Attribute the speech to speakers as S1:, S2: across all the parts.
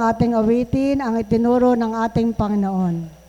S1: Ating awitin ang itinuro ng ating Panginoon.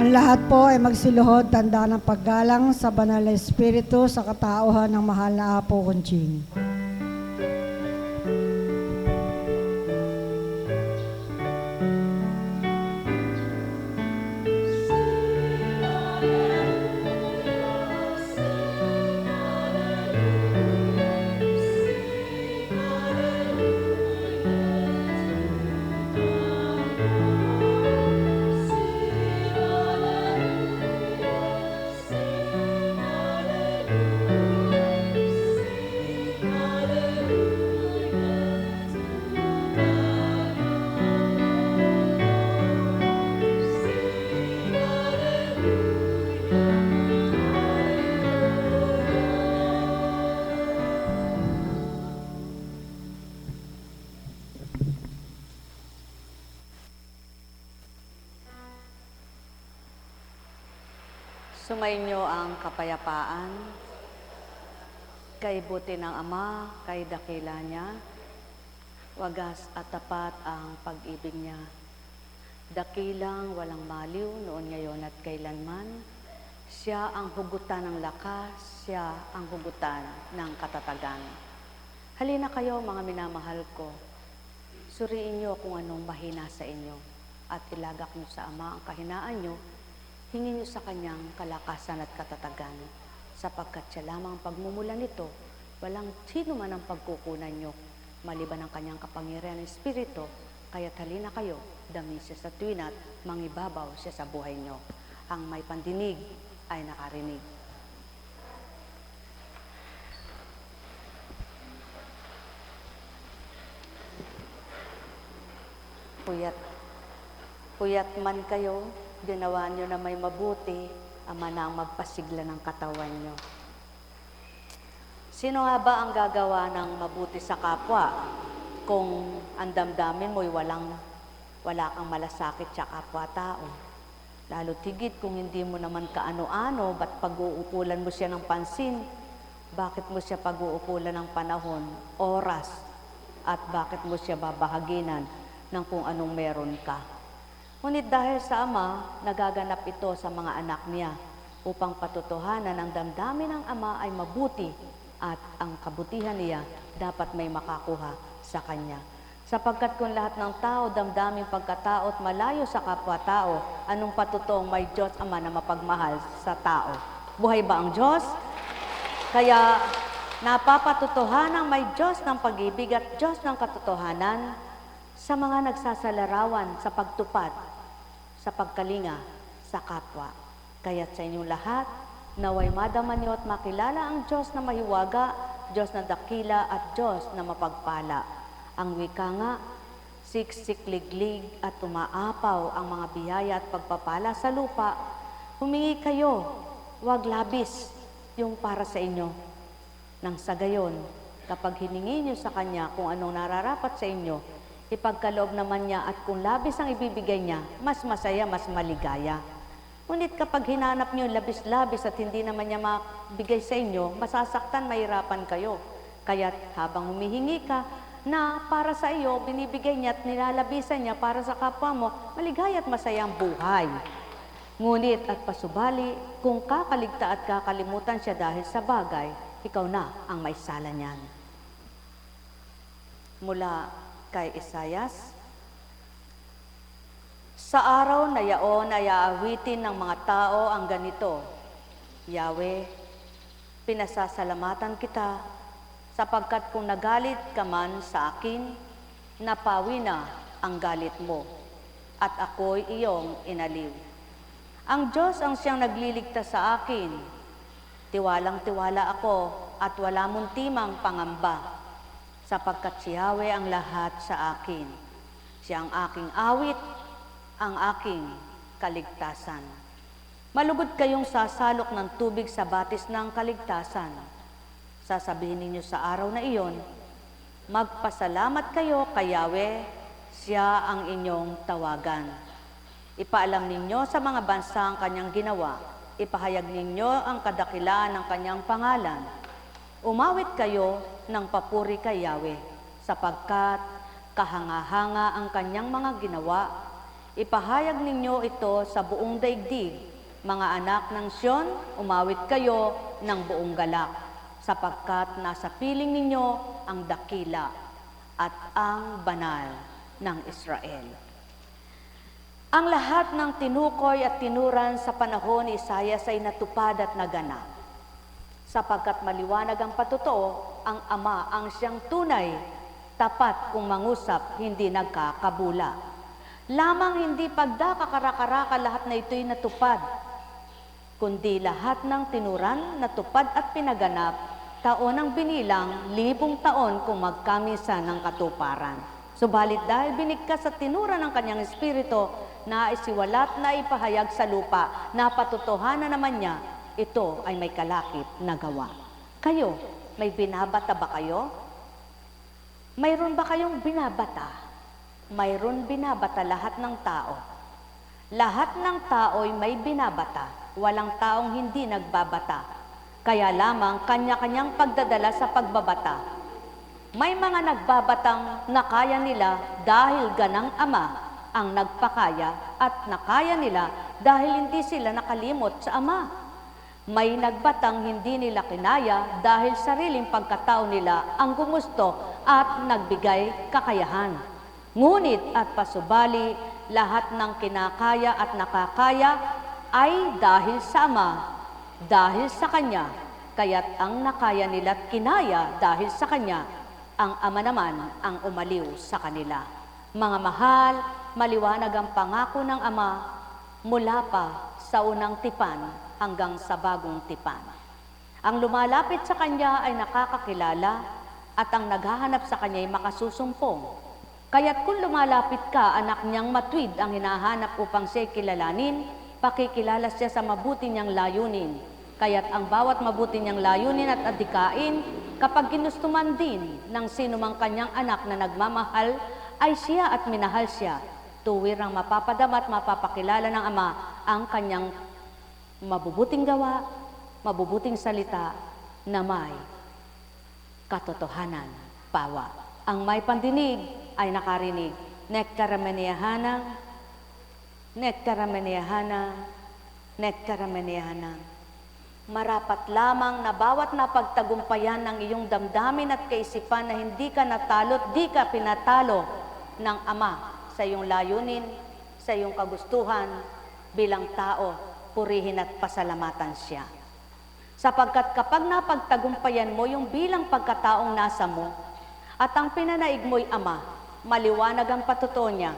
S1: Ang lahat po ay magsiluhod, tanda ng paggalang sa Banal na Espiritu sa katauhan ng mahal na Apo Conching.
S2: Sumainyo ang kapayapaan, kay buti ng Ama, kay dakila niya, wagas at tapat ang pag-ibig niya. Dakilang walang maliw noon, ngayon at kailanman, siya ang hugutan ng lakas, siya ang hugutan ng katatagan. Halina kayo mga minamahal ko, suriin niyo kung anong mahina sa inyo at ilagak niyo sa Ama ang kahinaan niyo. Hingin niyo sa kanyang kalakasan at katatagan, sapagkat siya lamang pagmumula nito, walang sino man ang pagkukunan niyo, maliban ang kanyang kapangyarihan ng Espiritu, kaya't halina kayo, dami siya sa tuwin at mangibabaw siya sa buhay niyo. Ang may pandinig ay nakarinig. Puyat man kayo, ginawa nyo na may mabuti, Ama na ang magpasigla ng katawan nyo. Sino nga ba ang gagawa ng mabuti sa kapwa kung ang damdamin mo'y wala kang malasakit sa kapwa-tao? Lalo tigit kung hindi mo naman kaano-ano, ba't pag-uukulan mo siya ng pansin? Bakit mo siya pag-uukulan ng panahon, oras, at bakit mo siya babahaginan ng kung anong meron ka? Ngunit dahil sa Ama, nagaganap ito sa mga anak niya upang patutuhanan ang damdamin ng Ama ay mabuti at ang kabutihan niya dapat may makakuha sa Kanya. Sapagkat kung lahat ng tao damdaming pagkatao at malayo sa kapwa-tao, anong patutuong may Diyos Ama na mapagmahal sa tao? Buhay ba ang Diyos? Kaya napapatutuhanang may Diyos ng pag-ibig at Diyos ng katotohanan sa mga nagsasalarawan sa pagtupad sa pagkalinga sa kapwa. Kaya't sa inyong lahat, naway madaman niyo at makilala ang Diyos na mahiwaga Diyos na dakila at Diyos na mapagpala. Ang wika nga, siksik-liglig at umaapaw ang mga biyaya at pagpapala sa lupa. Humingi kayo, wag labis yung para sa inyo. Nang sa gayon, kapag hiningi niyo sa Kanya kung anong nararapat sa inyo, ipagkaloob naman niya at kung labis ang ibibigay niya, mas masaya, mas maligaya. Ngunit kapag hinanap niyo labis-labis at hindi naman niya mabigay sa inyo, masasaktan, mahirapan kayo. Kaya't habang humihingi ka na para sa iyo, binibigay niya at nilalabisan niya para sa kapwa mo, maligaya at masaya ang buhay. Ngunit at pasubali, kung kakaligta at kakalimutan siya dahil sa bagay, ikaw na ang may sala niyan. Mula kay Isayas, sa araw na yaon ay aawitin ng mga tao ang ganito, Yahweh, pinasasalamatan kita, sapagkat kung nagalit ka man sa akin, napawi na ang galit mo, at ako'y iyong inaliw. Ang Diyos ang siyang nagliligtas sa akin, tiwalang-tiwala ako at wala muntimang pangamba, sapagkat si Yahweh ang lahat sa akin. Siya ang aking awit, ang aking kaligtasan. Malugod kayong sasalok ng tubig sa batis ng kaligtasan. Sasabihin ninyo sa araw na iyon, magpasalamat kayo kay Yahweh, siya ang inyong tawagan. Ipaalam ninyo sa mga bansa ang kanyang ginawa. Ipahayag ninyo ang kadakilaan ng kanyang pangalan. Umawit kayo ng papuri kay Yahweh, sapagkat kahanga-hanga ang kanyang mga ginawa. Ipahayag ninyo ito sa buong daigdig. Mga anak ng Sion, umawit kayo ng buong galak, sapagkat nasa piling ninyo ang dakila at ang banal ng Israel. Ang lahat ng tinukoy at tinuran sa panahon ni Isaias ay natupad at naganap. Sapagkat maliwanag ang patotoo, ang Ama ang siyang tunay, tapat kung mangusap, hindi nagkakabula. Lamang hindi pagdakakarak-araka lahat na ito'y natupad, kundi lahat ng tinuran, natupad at pinaganap, taon ang binilang, 1,000 taon kung magkamisa ng katuparan. Subalit dahil binigkas sa tinuran ng kanyang espiritu, na isiwalat na ipahayag sa lupa, na patutuhanan naman niya, ito ay may kalakip na gawa. Kayo, may binabata ba kayo? Mayroon ba kayong binabata? Mayroon binabata lahat ng tao. Lahat ng tao'y may binabata. Walang taong hindi nagbabata. Kaya lamang kanya-kanyang pagdadala sa pagbabata. May mga nagbabatang nakaya nila dahil ganang Ama ang nagpakaya at nakaya nila dahil hindi sila nakalimot sa Ama. May nagbatang hindi nila kinaya dahil sariling pagkatao nila ang gumusto at nagbigay kakayahan. Ngunit at pasubali, lahat ng kinakaya at nakakaya ay dahil sa Ama, dahil sa Kanya, kaya't ang nakaya nila't kinaya dahil sa Kanya, ang Ama naman ang umaliw sa kanila. Mga mahal, maliwanag ang pangako ng Ama mula pa sa unang tipan hanggang sa bagong tipan. Ang lumalapit sa Kanya ay nakakakilala at ang naghahanap sa Kanya ay makasusumpong. Kaya't kung lumalapit ka, anak niyang matwid ang hinahanap upang siya'y kilalanin, pakikilala siya sa mabuti niyang layunin. Kaya't ang bawat mabuti niyang layunin at adikain, kapag ginusto man din ng sino mang kanyang anak na nagmamahal, ay siya at minahal siya. Tuwir ang mapapadama at mapapakilala ng Ama ang kanyang mabubuting gawa, mabubuting salita na may katotohanan, pawa. Ang may pandinig ay nakarinig. Nektaramenehanang, nektaramenehanang, nektaramenehanang. Marapat lamang na bawat napagtagumpayan ng iyong damdamin at kaisipan na hindi ka natalo't di ka pinatalo ng Ama sa iyong layunin, sa iyong kagustuhan bilang tao, purihin at pasalamatan siya. Sapagkat kapag napagtagumpayan mo yung bilang pagkataong nasa mo at ang pinanaig mo'y Ama, maliwanag ang patutuo niya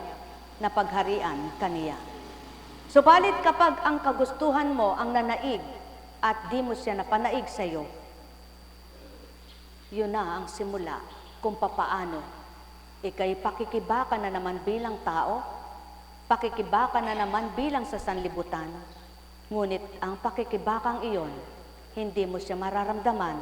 S2: na pagharian kaniya. Subalit kapag ang kagustuhan mo ang nanaig at di mo siya napanaig sa iyo, Yun na ang simula kung papaano ika'y pakikibaka na naman bilang tao, pakikibaka na naman bilang sa sanlibutan. Ngunit ang pakikibakang iyon, hindi mo siya mararamdaman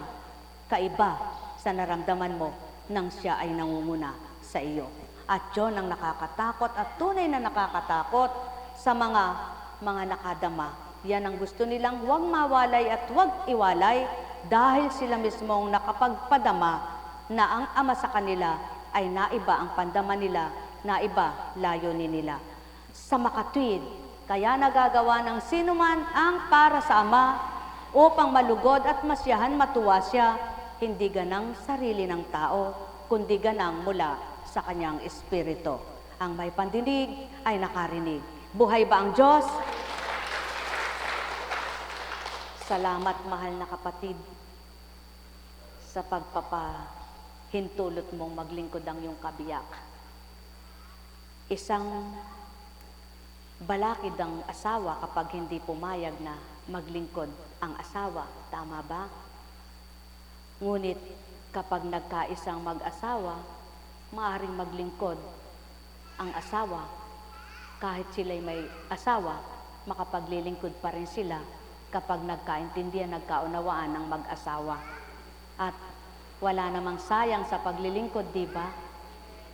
S2: kaiba sa naramdaman mo nang siya ay nangunguna sa iyo. At yun ang nakakatakot at tunay na nakakatakot sa mga nakadama. Yan ang gusto nilang huwag mawalay at huwag iwalay dahil sila mismong nakapagpadama na ang Ama sa kanila ay naiba ang pandama nila, naiba layunin nila. Sa makatwid, kaya nagagawa ng sinuman ang para sa Ama upang malugod at masyahan matuwa siya, hindi ganang sarili ng tao, kundi ganang mula sa kanyang espiritu. Ang may pandinig ay nakarinig. Buhay ba ang Diyos? Salamat, mahal na kapatid, sa pagpapahintulot mong maglingkod ang iyong kabiyak. Isang balakid ang asawa kapag hindi pumayag na maglingkod ang asawa. Tama ba? Ngunit kapag nagkaisang mag-asawa, maaaring maglingkod ang asawa. Kahit sila'y may asawa, makapaglilingkod pa rin sila kapag nagkaintindihan, nagkaunawaan ng mag-asawa. At wala namang sayang sa paglilingkod, di ba?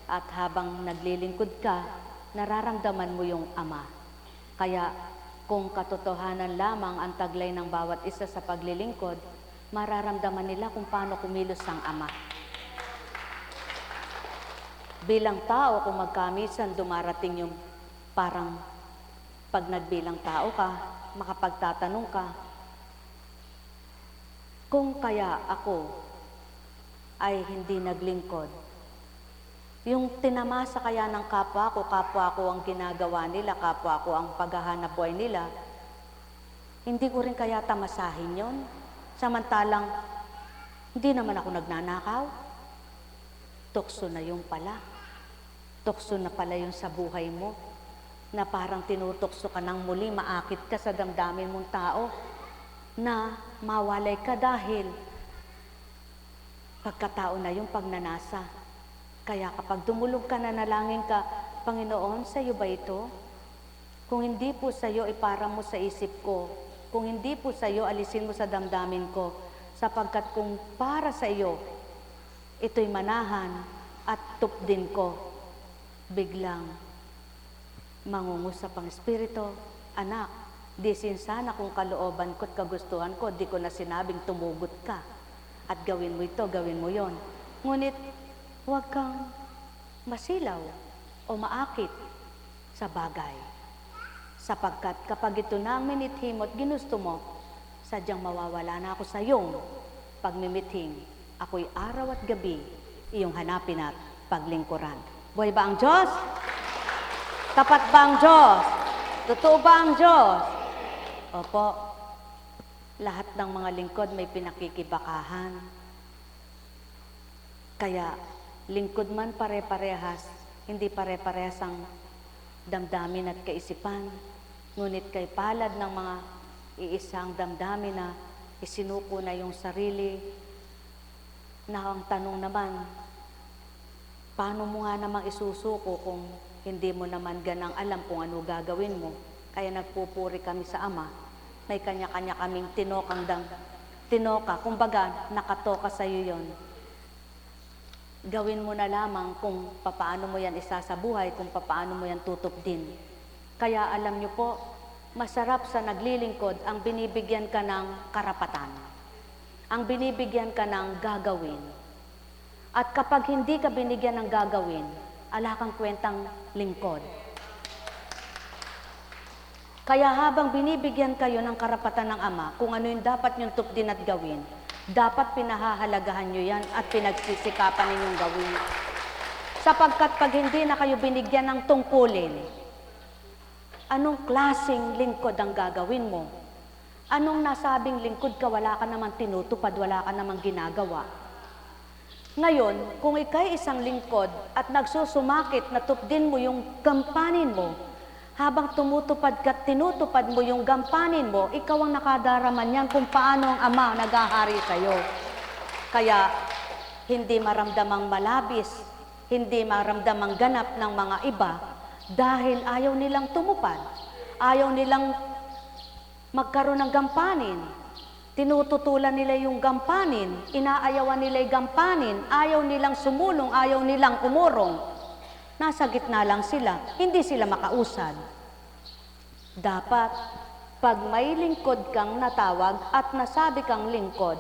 S2: At habang naglilingkod ka, nararamdaman mo yung Ama. Kaya kung katotohanan lamang ang taglay ng bawat isa sa paglilingkod, mararamdaman nila kung paano kumilos ang Ama. Bilang tao, kung magkamisan dumarating yung parang pag nagbilang tao ka, makapagtatanong ka, kung kaya ako ay hindi naglingkod, yung tinamasa kaya ng kapwa ko ang ginagawa nila, kapwa ko ang paghahanap buhay nila, hindi ko rin kaya tamasahin yon. Samantalang, hindi naman ako nagnanakaw. Tukso na yung pala. Tukso na pala yung sa buhay mo, na parang tinutokso ka ng muli, maakit ka sa damdamin mong tao, na mawalay ka dahil pagkatao na yung pagnanasa. Kaya kapag dumulog ka na, nalangin ka, Panginoon, sa iyo ba ito? Kung hindi po sa iyo, ipara mo sa isip ko. Kung hindi po sa iyo, alisin mo sa damdamin ko. Sapagkat kung para sa iyo, ito'y manahan at tupdin ko, biglang mangungusap ang Espiritu, anak, di sinsana kung kalooban ko at kagustuhan ko, di ko na sinabing tumugot ka at gawin mo ito, gawin mo yon. Ngunit huwag kang masilaw o maakit sa bagay. Sapagkat kapag ito na ang minithim at ginusto mo, sadyang mawawala na ako sa iyong pagmimithing. Ako'y araw at gabi iyong hanapin at paglingkuran. Buhay ba ang Diyos? Tapat ba ang Diyos? Totoo ba ang Diyos? Opo, lahat ng mga lingkod may pinakikibakahan. Kaya, lingkod man pare-parehas, hindi pare-parehas ang damdamin at kaisipan. Ngunit kay palad ng mga iisang damdamin na isinuko na yung sarili, na ang tanong naman, paano mo nga namang isusuko kung hindi mo naman ganang alam kung ano gagawin mo? Kaya nagpupuri kami sa Ama. May kanya-kanya kaming tinoka. Kumbaga, nakatoka sa iyo yon. Gawin mo na lamang kung papaano mo yan isasabuhay, kung papaano mo yan tutupdin. Kaya alam niyo po, masarap sa naglilingkod ang binibigyan ka ng karapatan. Ang binibigyan ka ng gagawin. At kapag hindi ka binigyan ng gagawin, ala kang kwentang lingkod. Kaya habang binibigyan kayo ng karapatan ng Ama, kung ano yung dapat niyong tupdin at gawin, dapat pinahahalagahan nyo yan at pinagsisikapan ninyong gawin. Sapagkat pag hindi na kayo binigyan ng tungkulin, anong klaseng lingkod ang gagawin mo? Anong nasabing lingkod ka, wala ka naman tinutupad, wala ka naman ginagawa. Ngayon, kung ikay isang lingkod at nagsusumakit na tupdin mo yung gampanin mo, habang tumutupad ka at tinutupad mo yung gampanin mo, ikaw ang nakadarama niyan kung paano ang Ama naghahari sa'yo. Kaya, hindi maramdamang malabis, hindi maramdamang ganap ng mga iba dahil ayaw nilang tumupad, ayaw nilang magkaroon ng gampanin. Tinututulan nila yung gampanin, inaayawan nila yung gampanin, ayaw nilang sumulong, ayaw nilang umurong. Nasa gitna lang sila, hindi sila makausad. Dapat, pag may lingkod kang natawag at nasabi kang lingkod,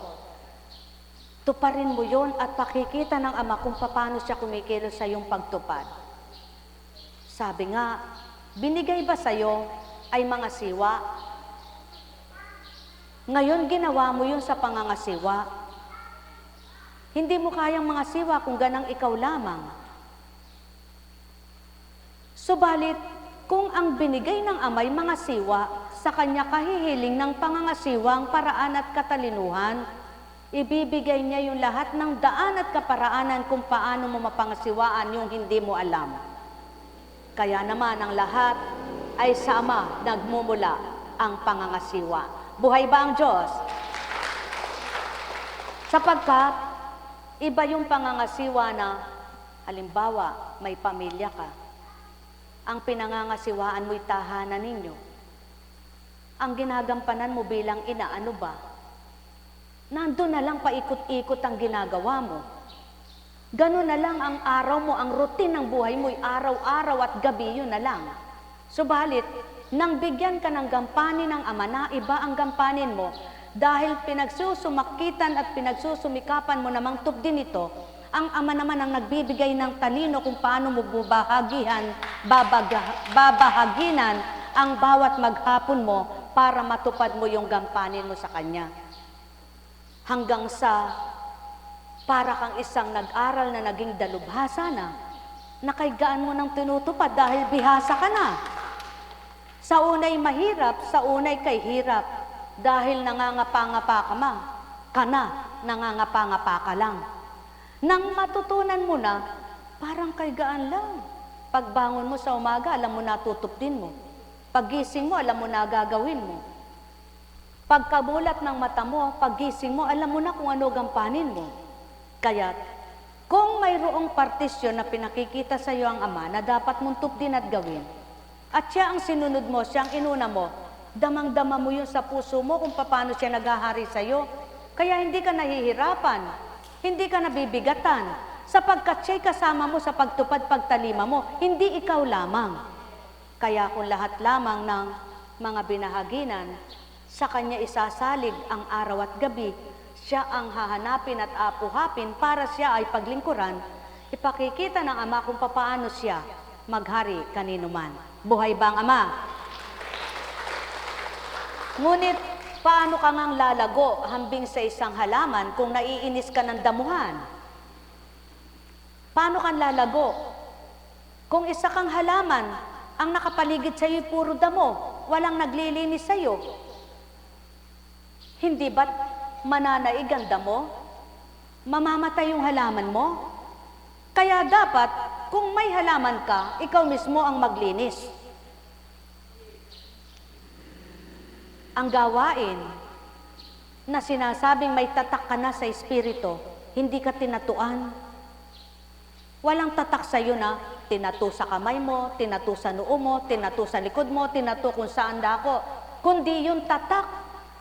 S2: tuparin mo yon at pakikita ng Ama kung paano siya kumikilos sa iyong pagtupad. Sabi nga, binigay ba sa iyo ay mga siwa? Ngayon ginawa mo yun sa pangangasiwa. Hindi mo kayang mga siwa kung ganang ikaw lamang. Subalit, kung ang binigay ng Ama'y mga siwa, sa kanya kahihiling ng pangangasiwa ang paraan at katalinuhan, ibibigay niya yung lahat ng daan at kaparaanan kung paano mo mapangasiwaan yung hindi mo alam. Kaya naman ang lahat ay sa Ama nagmumula ang pangangasiwa. Buhay ba ang Diyos? Sapagkat, iba yung pangangasiwa na, halimbawa, may pamilya ka. Ang pinangangasiwaan mo'y tahanan ninyo. Ang ginagampanan mo bilang ina, ano ba? Nandun na lang paikot-ikot ang ginagawa mo. Ganun na lang ang araw mo, ang routine ng buhay mo'y araw-araw at gabi, yun na lang. Subalit, nang bigyan ka ng gampanin ng Ama na iba ang gampanin mo, dahil pinagsusumakitan at pinagsusumikapan mo namang tupdin ito, ang Ama naman ang nagbibigay ng talino kung paano mo babahaginan ang bawat maghapon mo para matupad mo yung gampanin mo sa Kanya. Hanggang sa para kang isang nag-aral na naging dalubhasa na kaigaan mo ng tinutupad dahil bihasa ka na. Sa unay mahirap, sa unay kay hirap, dahil nangangapa-ngapa ka na, nangangapa-ngapa ka lang. Nang matutunan mo na, parang kaigaan lang. Pagbangon mo sa umaga, alam mo na tutupdin mo. Paggising mo, alam mo na gagawin mo. Pagkabulat ng mata mo, paggising mo, alam mo na kung ano gampanin mo. Kaya, kung mayroong partisyon na pinakikita sa iyo ang Ama na dapat mong tupdin at gawin, at siya ang sinunod mo, siya ang inuna mo, damang-dama mo yun sa puso mo kung paano siya naghahari sa iyo. Kaya hindi ka nahihirapan, hindi ka nabibigatan, sapagkat siya'y kasama mo sa pagtupad pagtalima mo, hindi ikaw lamang. Kaya kung lahat lamang ng mga binahaginan, sa Kanya isasalig ang araw at gabi, siya ang hahanapin at apuhapin para siya ay paglingkuran, ipakikita ng Ama kung paano siya maghari kanino man. Buhay ba ang Ama? Ngunit, paano ka ngang lalago hambing sa isang halaman kung naiinis ka ng damuhan? Paano kang lalago? Kung isa kang halaman, ang nakapaligid sa iyo puro damo, walang naglilinis sa iyo. Hindi ba't mananaig ang damo? Mamamatay yung halaman mo? Kaya dapat, kung may halaman ka, ikaw mismo ang maglinis. Ang gawain na sinasabing may tatak ka na sa espiritu, hindi ka tinatuan. Walang tatak sa iyo na tinato sa kamay mo, tinato sa noo mo, tinato sa likod mo, tinato kung saan dako. Kundi yung tatak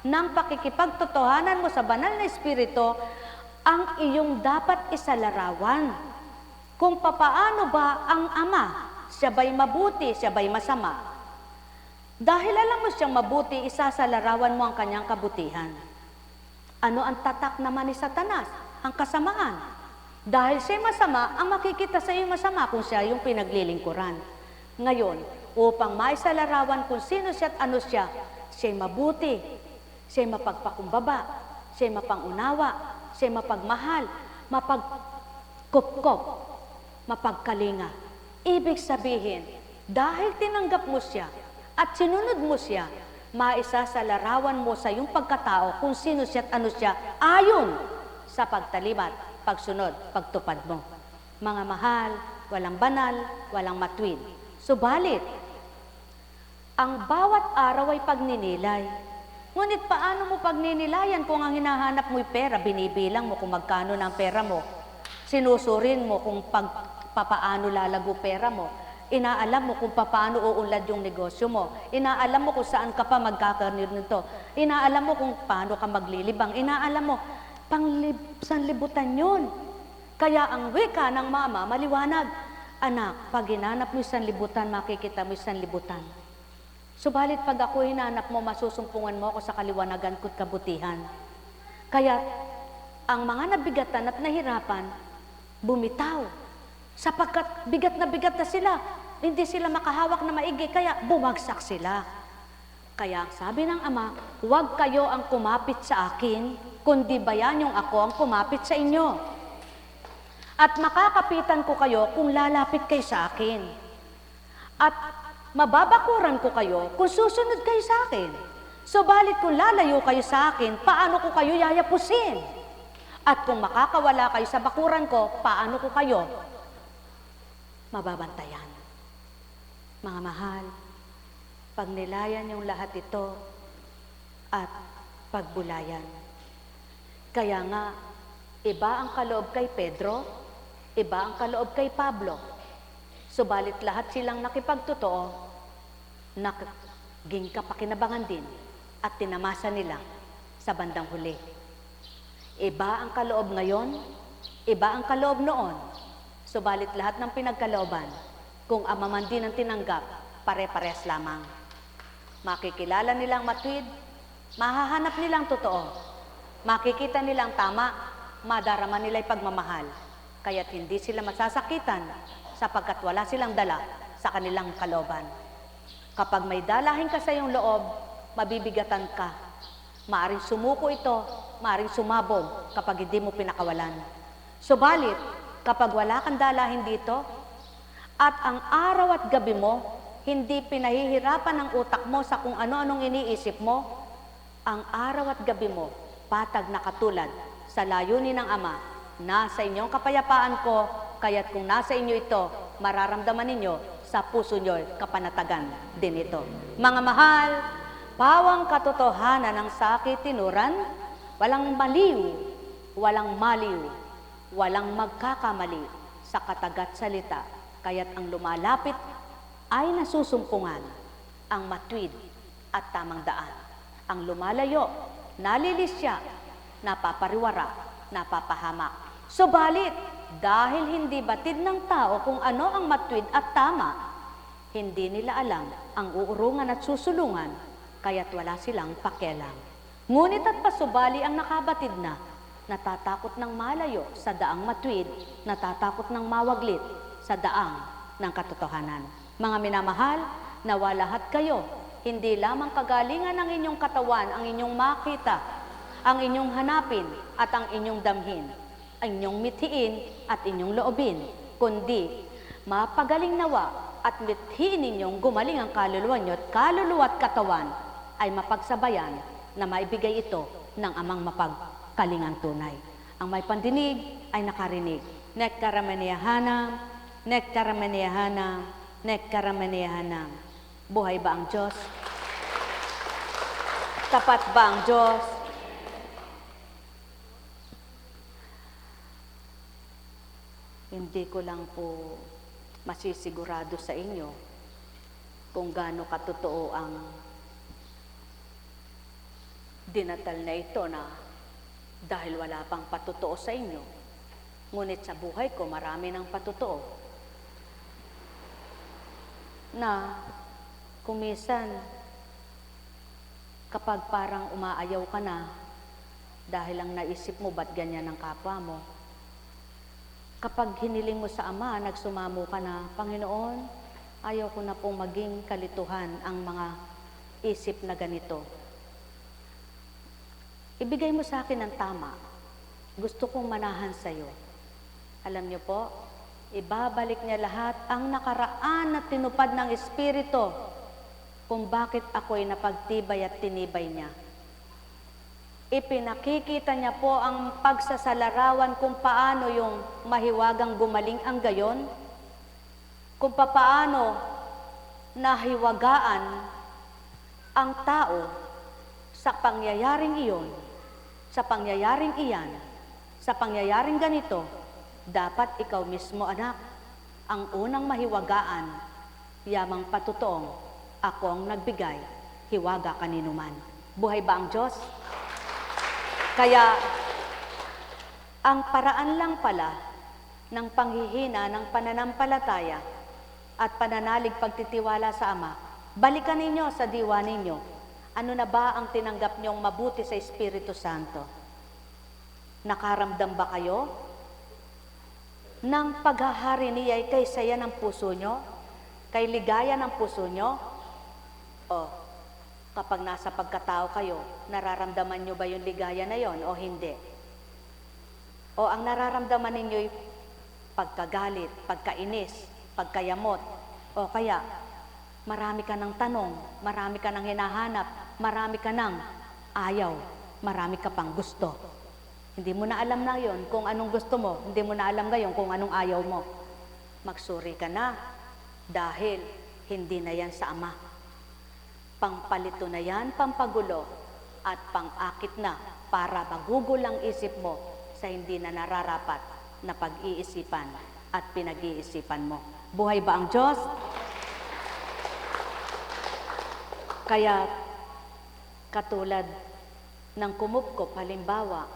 S2: ng pakikipagtotohanan mo sa banal na espiritu, ang iyong dapat isalarawan. Kung papaano ba ang Ama, siya ba'y mabuti, siya ba'y masama. Dahil alam mo siyang mabuti, isasalarawan mo ang kanyang kabutihan. Ano ang tatak naman ni Satanas? Ang kasamaan. Dahil siya'y masama, ang makikita sa iyo masama kung siya yung pinaglilingkuran. Ngayon, upang maisalarawan kung sino siya at ano siya, siya'y mabuti, siya'y mapagpakumbaba, siya'y mapangunawa, siya'y mapagmahal, mapagkupkop, mapagkalinga. Ibig sabihin, dahil tinanggap mo siya at sinunod mo siya, maisasalarawan mo sa iyong pagkatao kung sino siya at ano siya ayon sa pagtalimat, pagsunod, pagtupad mo. Mga mahal, walang banal, walang matwid. Subalit, ang bawat araw ay pagninilay. Ngunit paano mo pagninilayan kung ang hinahanap mo'y pera, binibilang mo kung magkano ng pera mo? Sinusurin mo kung papaano lalago pera mo. Inaalam mo kung paano uunlad yung negosyo mo. Inaalam mo kung saan ka pa magkakaroon nito. Inaalam mo kung paano ka maglilibang. Inaalam mo, sanlibutan yun. Kaya ang wika ng mama, maliwanag, anak, pag hinanap mo yung sanlibutan, makikita mo yung sanlibutan. Subalit pag ako hinanap mo, masusumpungan mo ako sa kaliwanagan ko't kabutihan. Kaya ang mga nabigatan at nahirapan, bumitaw. Sapagkat bigat na sila, hindi sila makahawak na maigi, kaya bumagsak sila. Kaya sabi ng ama, huwag kayo ang kumapit sa akin, kundi bayan yung ako ang kumapit sa inyo. At makakapitan ko kayo kung lalapit kayo sa akin. At mababakuran ko kayo kung susunod kayo sa akin. Subalit kung lalayo kayo sa akin, paano ko kayo yayapusin? At kung makakawala kayo sa bakuran ko, paano ko kayo mababantayan? Mga mahal, pag nilayan yung lahat ito at pagbulayan. Kaya nga, iba ang kaloob kay Pedro, iba ang kaloob kay Pablo. Subalit lahat silang nakipagtotoo, naging kapakinabangan din at tinamasa nila sa bandang huli. Iba ang kaloob ngayon, iba ang kaloob noon. Subalit lahat ng pinagkalooban, kung ama man din ang tinanggap, pare-pares lamang. Makikilala nilang matuwid, mahahanap nilang totoo, makikita nilang tama, madarama nila'y pagmamahal. Kaya't hindi sila masasakitan sapagkat wala silang dala sa kanilang kalooban. Kapag may dalahin ka sa iyong loob, mabibigatan ka. Maaring sumuko ito, maaring sumabog kapag hindi mo pinakawalan. Subalit, kapag wala kang dalahin dito, at ang araw at gabi mo, hindi pinahihirapan ang utak mo sa kung ano-anong iniisip mo, ang araw at gabi mo, patag na katulad sa layunin ng Ama, nasa inyong kapayapaan ko, kaya't kung nasa inyo ito, mararamdaman ninyo sa puso nyo kapanatagan din ito. Mga mahal, pawang katotohanan ng sakit tinuran, walang maliw, walang maliw, walang magkakamali sa katagat salita, kaya't ang lumalapit ay nasusumpungan ang matuwid at tamang daan. Ang lumalayo, nalilisya, napapariwara, napapahamak. Subalit, dahil hindi batid ng tao kung ano ang matuwid at tama, hindi nila alam ang uurungan at susulungan, kaya't wala silang pakialam. Ngunit at pasubali ang nakabatid na, natatakot ng malayo sa daang matuwid, natatakot ng mawaglit sa daang ng katotohanan. Mga minamahal, nawa lahat kayo, hindi lamang kagalingan ng inyong katawan ang inyong makita, ang inyong hanapin at ang inyong damhin, ang inyong mithiin at inyong loobin, kundi mapagaling nawa at mithiin ninyong gumaling ang kaluluwa nyo at kaluluwa at katawan ay mapagsabayan na maibigay ito ng amang mapagkalingang tunay. Ang may pandinig ay nakarinig. Nektaramaniyahanam, nektaramaniyahanam, nektaramaniyahanam. Buhay ba ang Diyos? Tapat ba ang Diyos? Hindi ko lang po masisigurado sa inyo kung gaano katotoo ang dinatal na ito na dahil wala pang patotoo sa inyo. Ngunit sa buhay ko, marami ng patotoo na kumisan kapag parang umaayaw ka na dahil ang naisip mo ba't ganyan ang kapwa mo. Kapag hiniling mo sa Ama, nagsumamo ka na, Panginoon, ayaw ko na pong maging kalituhan ang mga isip na ganito. Ibigay mo sa akin ang tama. Gusto kong manahan sa iyo. Alam niyo po, ibabalik niya lahat ang nakaraan na tinupad ng Espiritu kung bakit ako'y napagtibay at tinibay niya. Ipinakikita niya po ang pagsasalarawan kung paano yung mahiwagang gumaling ang gayon, kung paano nahiwagaan ang tao sa pangyayaring iyon, sa pangyayaring iyan, sa pangyayaring ganito, Dapat ikaw mismo, anak, ang unang mahiwagaan, yamang patutong, ako ang nagbigay, hiwaga kanino man. Buhay ba ang Diyos? Kaya, ang paraan lang pala ng panghihina ng pananampalataya at pananalig pagtitiwala sa Ama, balikan ninyo sa diwa ninyo, ano na ba ang tinanggap niyong mabuti sa Espiritu Santo? Nakaramdam ba kayo ng paghahari niya'y kay saya ng puso nyo? Kay ligaya ng puso nyo? O, kapag nasa pagkatao kayo, nararamdaman nyo ba yung ligaya na yon o hindi? O ang nararamdaman ninyo'y pagkagalit, pagkainis, pagkayamot, o kaya marami ka ng tanong, marami ka ng hinahanap, marami ka ng ayaw, marami ka pang gusto. Hindi mo na alam na yon kung anong gusto mo, hindi mo na alam ngayon kung anong ayaw mo. Magsuri ka na dahil hindi na yan sa Ama. Pangpalito na yan, pampagulo at pangakit na para magugol ang isip mo sa hindi na nararapat na pag-iisipan at pinag-iisipan mo. Buhay ba ang Diyos? Kaya katulad ng kumupkop, halimbawa,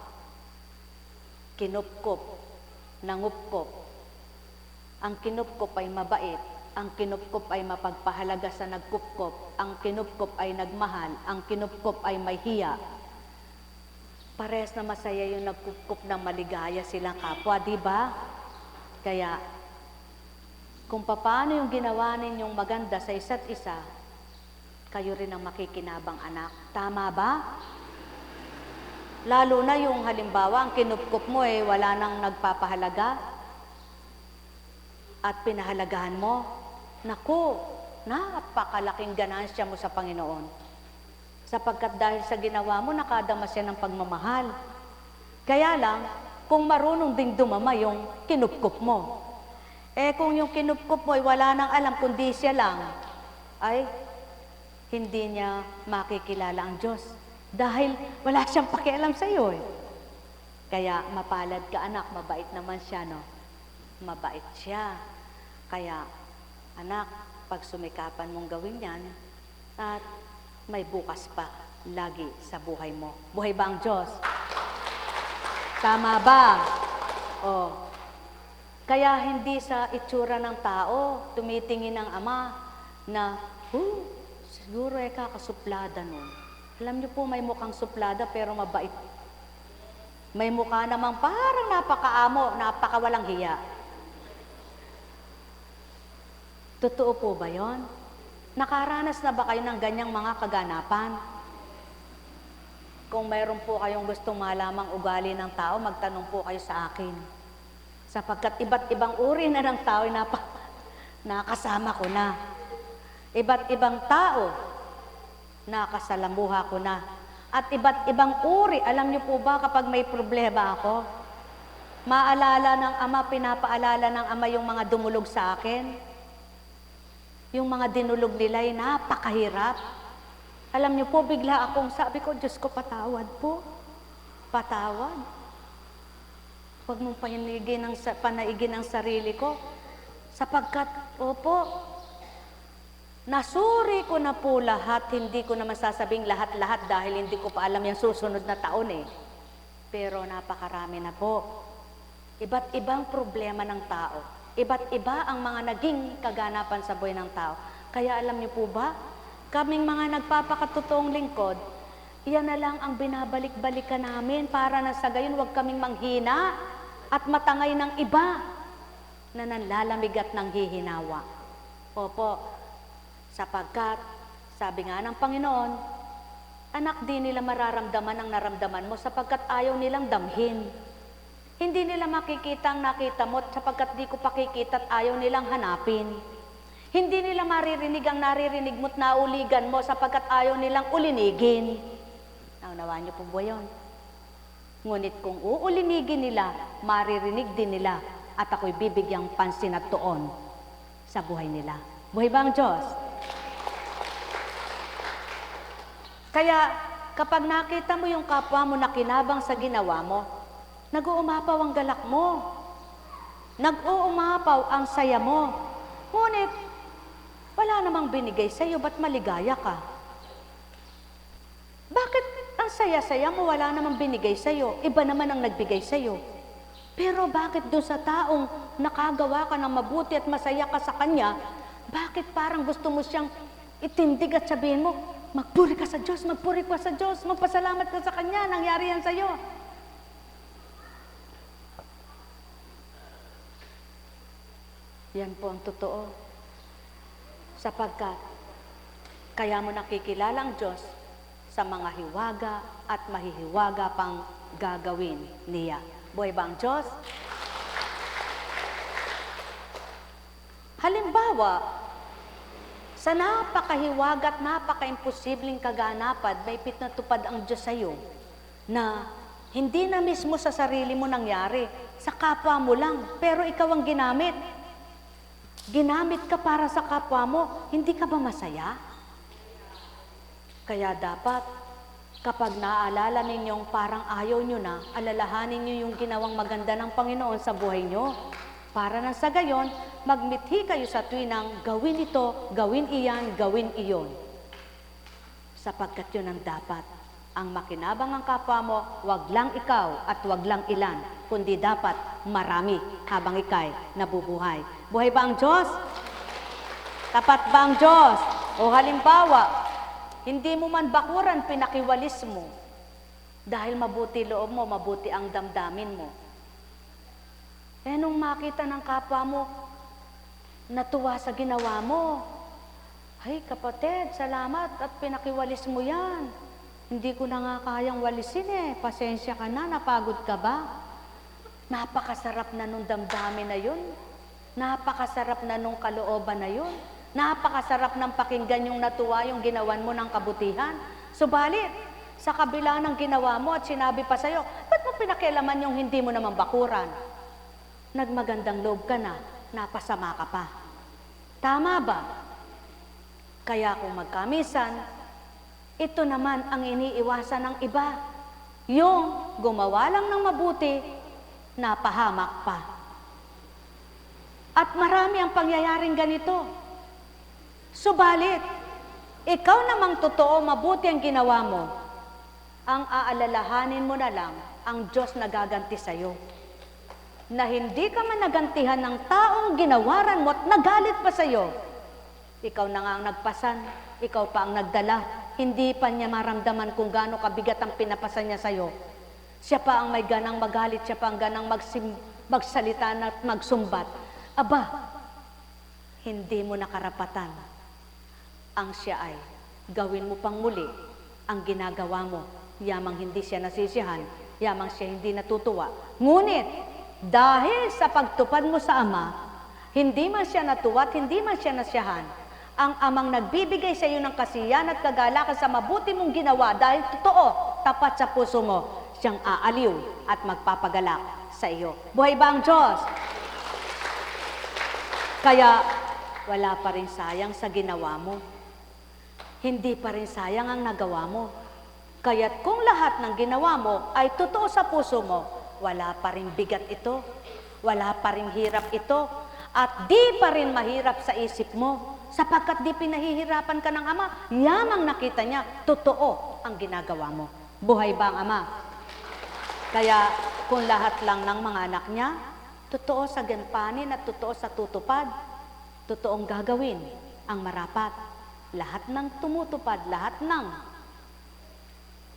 S2: kinupkop, nangupkop. Ang kinupkop ay mabait, ang kinupkop ay mapagpahalaga sa nagkupkop, ang kinupkop ay nagmahal, ang kinupkop ay may hiya. Parehas na masaya yung nagkupkop ng maligaya silang kapwa, di ba? Kaya, kung paano yung ginawa ninyong maganda sa isa't isa, kayo rin ang makikinabang anak. Tama ba? Lalo na yung halimbawa, ang kinupkop mo wala nang nagpapahalaga at pinahalagahan mo. Naku, napakalaking ganansya mo sa Panginoon. Sapagkat dahil sa ginawa mo, nakadama siya ng pagmamahal. Kaya lang, kung marunong ding dumama yung kinupkop mo. Kung yung kinupkop mo wala nang alam, kundi siya lang, ay hindi niya makikilala ang Diyos. Dahil wala siyang pakialam sa iyo Kaya mapalad ka anak, mabait naman siya, no? Mabait siya. Kaya, anak, pag sumikapan mong gawin yan, at may bukas pa lagi sa buhay mo. Buhay ba ang Diyos? Tama ba? Kaya hindi sa itsura ng tao, tumitingin ang Ama na, siguro kakasuplada nun. Alam niyo po, may mukhang suplada pero mabait. May mukha namang parang napakaamo, napakawalang hiya. Totoo po ba yon? Nakaranas na ba kayo ng ganyang mga kaganapan? Kung mayroon po kayong gustong malamang ugali ng tao, magtanong po kayo sa akin. Sapagkat iba't ibang uri na ng tao nakasama ko na. Iba't ibang tao, nakasalamuha ko na. At iba't ibang uri, alam niyo po ba kapag may problema ako, maalala ng Ama, pinapaalala ng Ama yung mga dumulog sa akin. Yung mga dinulog nila ay napakahirap. Alam niyo po, bigla akong sabi ko, Diyos ko, patawad po. Patawad. Huwag mong panaigin ang sarili ko. Sapagkat, nasuri ko na po lahat, hindi ko naman sasabing lahat-lahat dahil hindi ko pa alam yung susunod na taon Pero napakarami na po. Iba't ibang problema ng tao. Iba't iba ang mga naging kaganapan sa buhay ng tao. Kaya alam niyo po ba, kaming mga nagpapakatotoong lingkod, iyan na lang ang binabalik-balikan namin para na sa gayon huwag kaming manghina at matangay ng iba na nanlalamig at nanghihinawa. Sapagkat, sabi nga ng Panginoon, anak, di nila mararamdaman ang naramdaman mo sapagkat ayaw nilang damhin. Hindi nila makikita ang nakita mo sapagkat di ko pakikita at ayaw nilang hanapin. Hindi nila maririnig ang naririnig mo at nauligan mo sapagkat ayaw nilang ulinigin. Naunawaan niyo po ba yun? Ngunit kung uulinigin nila, maririnig din nila at ako'y bibigyang pansin at tuon sa buhay nila. Buhay ba ang Diyos? Kaya kapag nakita mo yung kapwa mo na kinabang sa ginawa mo, nag-uumapaw ang galak mo. Nag-uumapaw ang saya mo. Ngunit, wala namang binigay sa'yo, ba't maligaya ka? Bakit ang saya-saya mo, wala namang binigay sa'yo? Iba naman ang nagbigay sa'yo. Pero bakit doon sa taong nakagawa ka ng mabuti at masaya ka sa kanya, bakit parang gusto mo siyang itindig at sabihin mo, magpuri ka sa Diyos, magpuri ka sa Diyos, magpasalamat ka sa kanya, nangyari yan sa'yo. Yan po ang totoo. Sapagkat, kaya mo nakikilala ang Diyos sa mga hiwaga at mahihiwaga pang gagawin niya. Buhay ba ang Diyos? Halimbawa, sa napakahiwaga at napaka-imposibleng kaganapan, may pinatupad ang Diyos sa iyo na hindi na mismo sa sarili mo nangyari, sa kapwa mo lang, pero ikaw ang ginamit. Ginamit ka para sa kapwa mo, hindi ka ba masaya? Kaya dapat, kapag naaalala ninyong parang ayaw nyo na, alalahanin nyo yung ginawang maganda ng Panginoon sa buhay nyo. Para nang sa gayon, magmithi kayo sa tuwinang gawin ito, gawin iyan, gawin iyon. Sapagkat yun ang dapat. Ang makinabang ang kapwa mo, wag lang ikaw at wag lang ilan, kundi dapat marami habang ikay nabubuhay. Buhay ba ang Diyos? Tapat ba ang Diyos? O halimbawa, hindi mo man bakuran, pinakiwalis mo. Dahil mabuti loob mo, mabuti ang damdamin mo. Eh nung makita ng kapwa mo, natuwa sa ginawa mo, ay kapatid, salamat at pinakiwalis mo yan. Hindi ko na nga kayang walisin eh. Pasensya ka na, napagod ka ba? Napakasarap na nung damdamin na yun. Napakasarap na nung kalooban na yun. Napakasarap ng pakinggan yung natuwa yung ginawan mo ng kabutihan. Subalit, sa kabila ng ginawa mo at sinabi pa sa'yo, ba't mo pinakialaman yung hindi mo naman bakuran? Nagmagandang loob ka na, napasama ka pa. Tama ba? Kaya kung magkamisan, ito naman ang iniiwasan ng iba. Yung gumawa lang ng mabuti, napahamak pa. At marami ang pangyayaring ganito. Subalit, ikaw namang totoo, mabuti ang ginawa mo, ang aalalahanin mo na lang ang Diyos na gaganti sa'yo. Na hindi ka man nagantihan ng taong ginawaran mo at nagalit pa sa'yo. Ikaw na nga ang nagpasan, ikaw pa ang nagdala. Hindi pa niya maramdaman kung gaano kabigat ang pinapasan niya sa'yo. Siya pa ang may ganang magalit, siya pa ang ganang magsalita at magsumbat. Aba, hindi mo nakarapatan. Ang siya ay gawin mo pang muli ang ginagawa mo. Yamang hindi siya nasisiyahan, yamang siya hindi natutuwa. Ngunit, dahil sa pagtupad mo sa Ama, hindi man siya natuwa at hindi man siya nasiyahan, ang Amang nagbibigay sa iyo ng kasiyahan at kagalakan sa mabuti mong ginawa dahil totoo, tapat sa puso mo, siyang aaliw at magpapagalak sa iyo. Buhay ba ang Diyos? Kaya, wala pa rin sayang sa ginawa mo. Hindi pa rin sayang ang nagawa mo. Kaya't kung lahat ng ginawa mo ay totoo sa puso mo, wala pa rin bigat ito, wala pa rin hirap ito, at di pa rin mahirap sa isip mo, sapagkat di pinahihirapan ka ng Ama, yamang nakita niya, totoo ang ginagawa mo. Buhay ba ang Ama? Kaya kung lahat lang ng mga anak niya, totoo sa gampanin at totoo sa tutupad, totoong gagawin ang marapat. Lahat ng tumutupad, lahat ng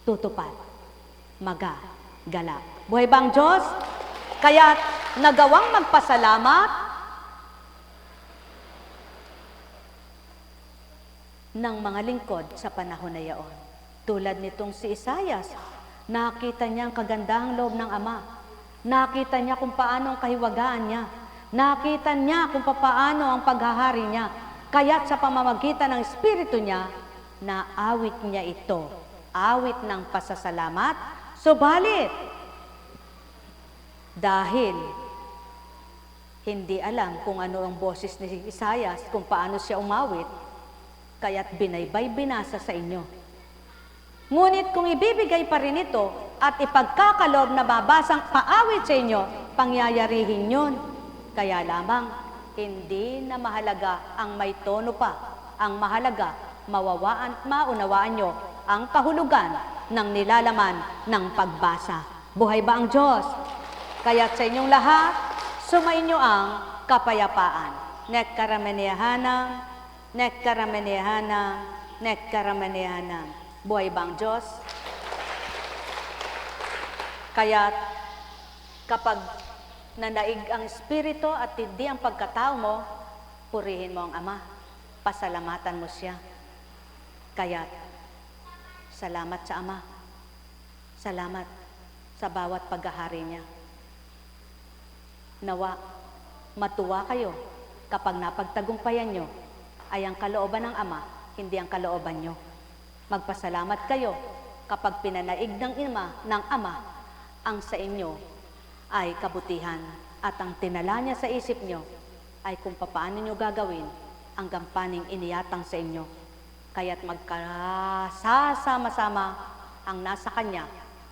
S2: tutupad, magagala. Buhay ba ang Diyos? Kaya nagawang magpasalamat ng mga lingkod sa panahon na yaon. Tulad nitong si Isaias, nakita niya ang kagandahang loob ng Ama. Nakita niya kung paano ang kahiwagaan niya. Nakita niya kung paano ang paghahari niya. Kaya't sa pamamagitan ng Espiritu niya, naawit niya ito. Awit ng pasasalamat. Subalit, dahil hindi alam kung ano ang boses ni Isaias, kung paano siya umawit, kaya't binaybay binasa sa inyo. Ngunit kung ibibigay pa rin ito at ipagkakaloob na babasang paawit sa inyo, pangyayarihin yun. Kaya lamang, hindi na mahalaga ang may tono pa. Ang mahalaga, maunawaan nyo ang kahulugan ng nilalaman ng pagbasa. Buhay ba ang Diyos? Kaya sa inyong lahat, sumainyo ang kapayapaan. Nekkaramenehanam, nekkaramenehanam, nekkaramenehanam. Buhay ba ang Diyos? Kaya kapag nanaig ang Espiritu at hindi ang pagkatao mo, purihin mo ang Ama. Pasalamatan mo siya. Kaya salamat sa Ama. Salamat sa bawat paghahari niya. Nawa, matuwa kayo kapag napagtagumpayan nyo ay ang kalooban ng Ama, hindi ang kalooban nyo. Magpasalamat kayo kapag pinanaig ng Ama ang sa inyo ay kabutihan at ang tinala niya sa isip nyo ay kung paano nyo gagawin ang gampaning iniyatang sa inyo. Kaya't magkasama-sama ang nasa Kanya,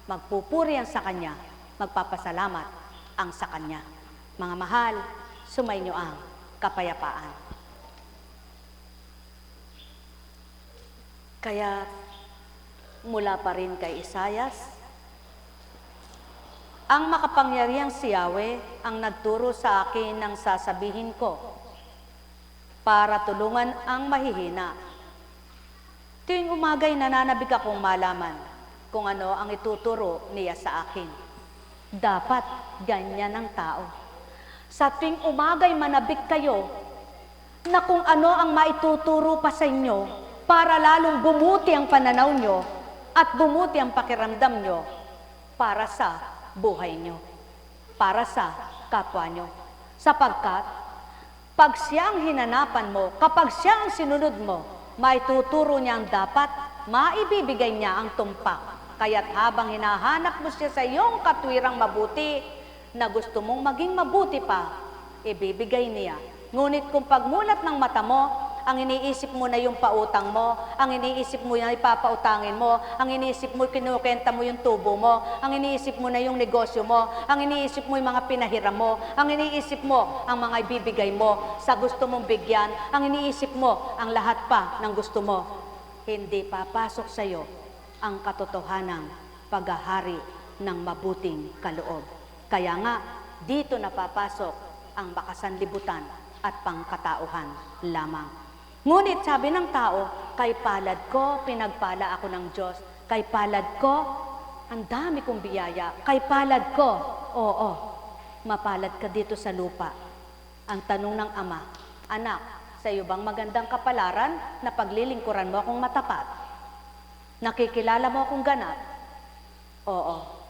S2: magpupuri ang sa Kanya, magpapasalamat ang sa Kanya. Mga mahal, sumainyo ang kapayapaan. Kaya mula pa rin kay Isayas, ang makapangyarihang si Yahweh ang nagturo sa akin ng sasabihin ko para tulungan ang mahihina. Tuwing umagay nananabik akong malaman kung ano ang ituturo niya sa akin. Dapat ganyan ang tao. Sa tuwing umagay manabik kayo na kung ano ang maituturo pa sa inyo para lalong bumuti ang pananaw nyo at bumuti ang pakiramdam nyo para sa buhay nyo, para sa kapwa nyo. Sapagkat, pag siya ang hinanapan mo, kapag siya ang sinunod mo, maituturo niya ang dapat, maibibigay niya ang tumpak. Kaya't habang hinahanap mo siya sa iyong katwirang mabuti, na gusto mong maging mabuti pa, ibibigay niya. Ngunit kung pagmulat ng mata mo, ang iniisip mo na yung pautang mo, ang iniisip mo na ipapautangin mo, ang iniisip mo kinukenta mo yung tubo mo, ang iniisip mo na yung negosyo mo, ang iniisip mo yung mga pinahiram mo, ang iniisip mo ang mga ibibigay mo sa gusto mong bigyan, ang iniisip mo ang lahat pa ng gusto mo, hindi papasok sa iyo ang katotohanang paghahari ng mabuting kaloob. Kaya nga, dito napapasok ang makasanlibutan at pangkatauhan lamang. Ngunit sabi ng tao, kay palad ko, pinagpala ako ng Diyos. Kay palad ko, ang dami kong biyaya. Kay palad ko, oo, mapalad ka dito sa lupa. Ang tanong ng Ama, anak, sa iyo bang magandang kapalaran na paglilingkuran mo akong matapat? Nakikilala mo akong ganap? Oo.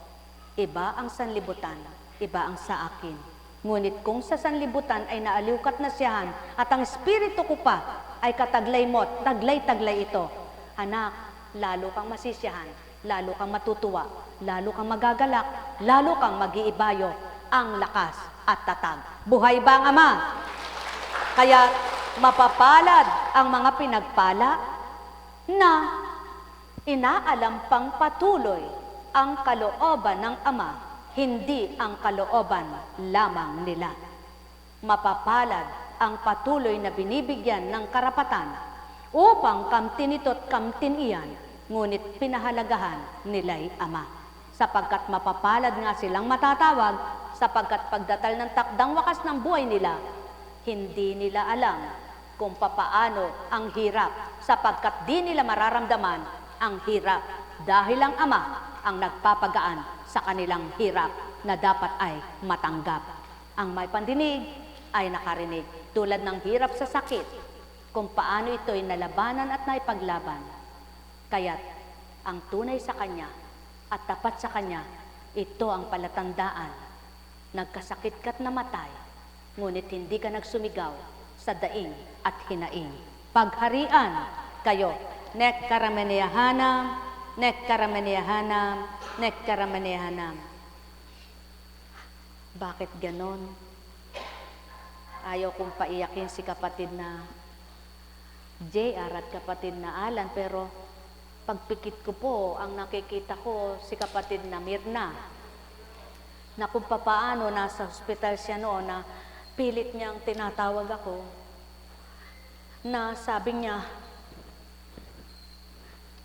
S2: Iba ang sanlibutan, iba ang sa akin. Ngunit kung sa sanlibutan ay naaliw ka't nasiyahan at ang espiritu ko pa ay kataglay mo't taglay-taglay ito, anak, lalo kang masisiyahan, lalo kang matutuwa, lalo kang magagalak, lalo kang mag-iibayo ang lakas at tatag. Buhay ba ang Ama? Kaya mapapalad ang mga pinagpala na inaalam pang patuloy ang kalooban ng Ama, hindi ang kalooban lamang nila. Mapapalad ang patuloy na binibigyan ng karapatan upang kamtin ito't kamtin iyan, ngunit pinahalagahan nila'y Ama. Sapagkat mapapalad nga silang matatawag, sapagkat pagdatal ng takdang wakas ng buhay nila, hindi nila alam kung papaano ang hirap, sapagkat di nila mararamdaman ang hirap dahil ang Ama ang nagpapagaan sa kanilang hirap na dapat ay matanggap. Ang may pandinig ay nakarinig, tulad ng hirap sa sakit, kung paano ito'y nalabanan at naipaglaban. Kaya't ang tunay sa Kanya at tapat sa Kanya, ito ang palatandaan. Nagkasakit ka't namatay, ngunit hindi ka nagsumigaw sa daing at hinaing. Pagharian kayo, nekkaramenehanam, nekkaramenehanam, nekkaramenehanam. Bakit ganon? Ayaw kong paiyakin si kapatid na JR at kapatid na Alan, pero pagpikit ko po, ang nakikita ko si kapatid na Mirna, na kung papaano nasa hospital siya noon na pilit niyang tinatawag ako na sabi niya,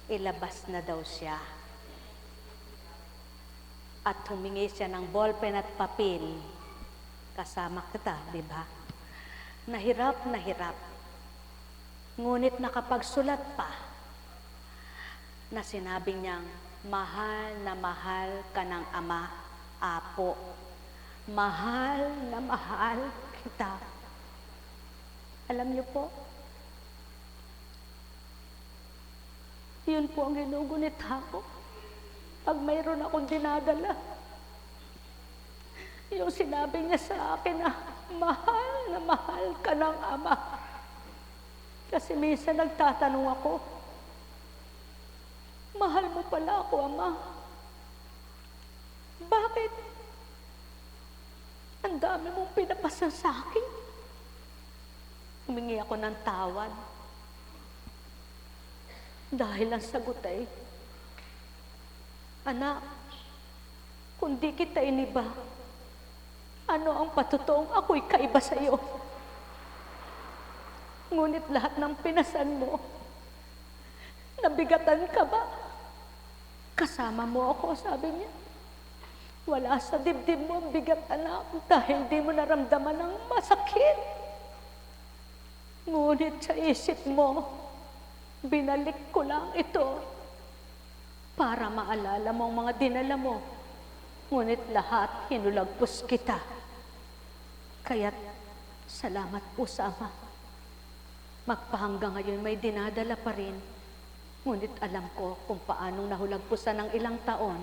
S2: ilabas na daw siya. At humingi siya ng ballpen at papel. Kasama kita, di ba? Nahirap na hirap. Ngunit nakapagsulat pa na sinabi niyang, mahal na mahal ka ng Ama, Apo. Mahal na mahal kita. Alam niyo po, yun po ang ginugunita ko pag mayroon akong dinadala. Yung sinabi niya sa akin na mahal ka ng Ama. Kasi minsan nagtatanong ako, mahal mo pala ako, Ama. Bakit? Ang dami mong pinapasa sa akin. Humingi ako ng tawad. Dahil ang sagot ay, anak, kung di kita iniba, ano ang patutuong ako'y kaiba sa iyo? Ngunit lahat ng pinasan mo, nabigatan ka ba? Kasama mo ako, sabi niya. Wala sa dibdib mo ang bigat, anak, dahil di mo naramdaman ng masakit. Ngunit sa isip mo, binalik ko lang ito para maalala mo ang mga dinala mo. Ngunit lahat hinulagpos kita. Kaya't salamat po sa Ama. Magpahanggang ngayon may dinadala pa rin. Ngunit alam ko kung paanong nahulagpusan ng ilang taon,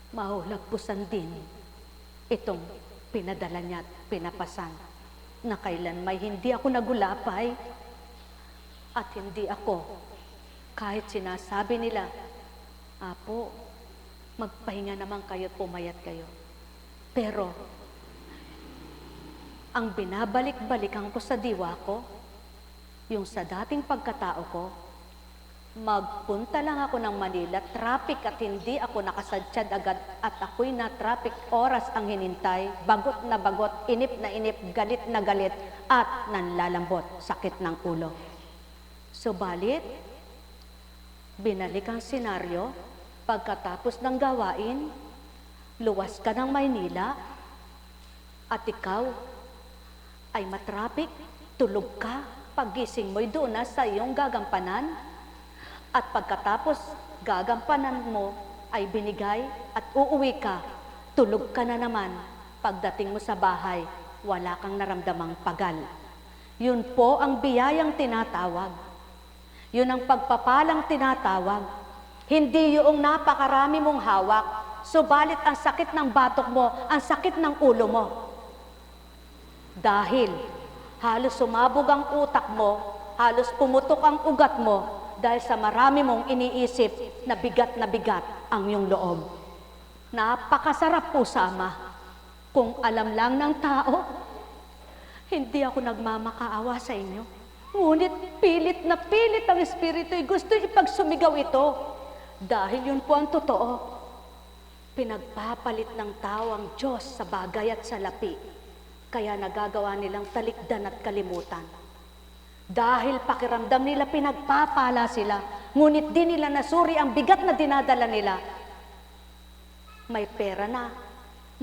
S2: mahulagpusan din itong pinadala niya at pinapasan na kailan may hindi ako nagulapay at hindi ako kahit sinasabi nila, Apo, magpahinga naman kayo at pumayat kayo. Pero ang binabalik-balikan ko sa diwa ko, yung sa dating pagkatao ko, magpunta lang ako ng Manila, traffic at hindi ako nakasadsyad agad at ako'y na traffic, oras ang hinintay, bagot na bagot, inip na inip, galit na galit, at nanlalambot, sakit ng ulo. Subalit, binalik ang senaryo, pagkatapos ng gawain, luwas ka ng Maynila, at ikaw ay matraffic, tulog ka, pagising mo'y doon na sa iyong gagampanan, at pagkatapos gagampanan mo ay binigay at uuwi ka, tulog ka na naman. Pagdating mo sa bahay, wala kang naramdamang pagal. Yun po ang biyayang tinatawag. Yun ang pagpapalang tinatawag. Hindi yung napakarami mong hawak, subalit ang sakit ng batok mo, ang sakit ng ulo mo. Dahil halos sumabog ang utak mo, halos pumutok ang ugat mo, dahil sa marami mong iniisip na bigat ang iyong loob. Napakasarap po sa Ama. Kung alam lang ng tao, hindi ako nagmamakaawa sa inyo. Ngunit pilit na pilit ang Espiritu'y gusto ipagsumigaw ito. Dahil yun po ang totoo. Pinagpapalit ng tao ang Diyos sa bagay at sa lapi. Kaya nagagawa nilang talikdan at kalimutan. Dahil pakiramdam nila pinagpapala sila, ngunit di nila nasuri ang bigat na dinadala nila. May pera na,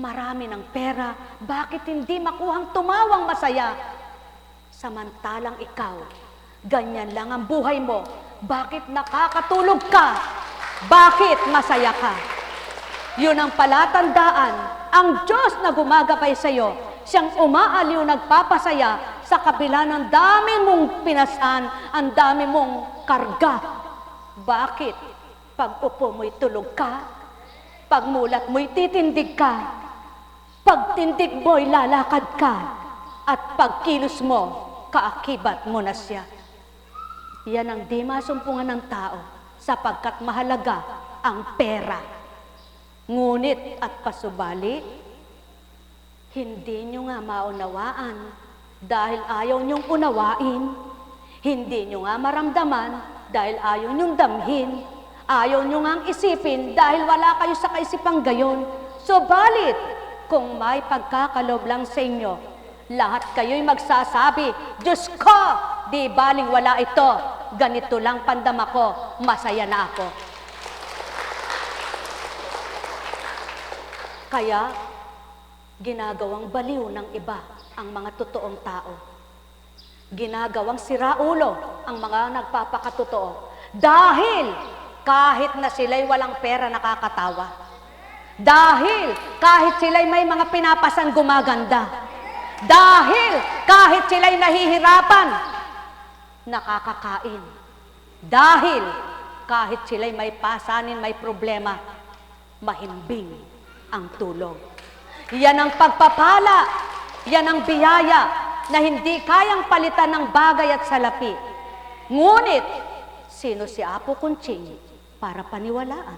S2: marami ng pera, bakit hindi makuhang tumawang masaya? Samantalang ikaw, ganyan lang ang buhay mo, bakit nakakatulog ka? Bakit masaya ka? Yun ang palatandaan, ang Diyos na gumagabay sa iyo, siyang umaaliw nagpapasaya sa kabila ng dami mong pinasan, ang dami mong karga. Bakit? Pag upo mo'y tulog ka, pag mulat mo'y titindig ka, pag tindig mo'y lalakad ka, at pag kilos mo, kaakibat mo na siya. Yan ang di masumpungan ng tao, sapagkat mahalaga ang pera. Ngunit at pasubali, hindi nyo nga maunawaan dahil ayaw nyong unawain. Hindi nyo nga maramdaman dahil ayaw nyong damhin. Ayaw nyo nga isipin dahil wala kayo sa kaisipang gayon. Subalit, kung may pagkakalob lang sa inyo Lahat kayo'y magsasabi, Diyos ko, di baling wala ito. Ganito lang pandama ko, masaya na ako. Kaya, ginagawang baliw ng iba ang mga totoong tao. Ginagawang siraulo ang mga nagpapakatotoo. Dahil kahit na sila'y walang pera nakakatawa. Dahil kahit sila'y may mga pinapasang gumaganda. Dahil kahit sila'y nahihirapan, nakakakain. Dahil kahit sila'y may pasanin, may problema, mahimbing ang tulog. Yan ang pagpapala, yan ang biyaya na hindi kayang palitan ng bagay at salapi. Ngunit, sino si Apo Kunching para paniwalaan?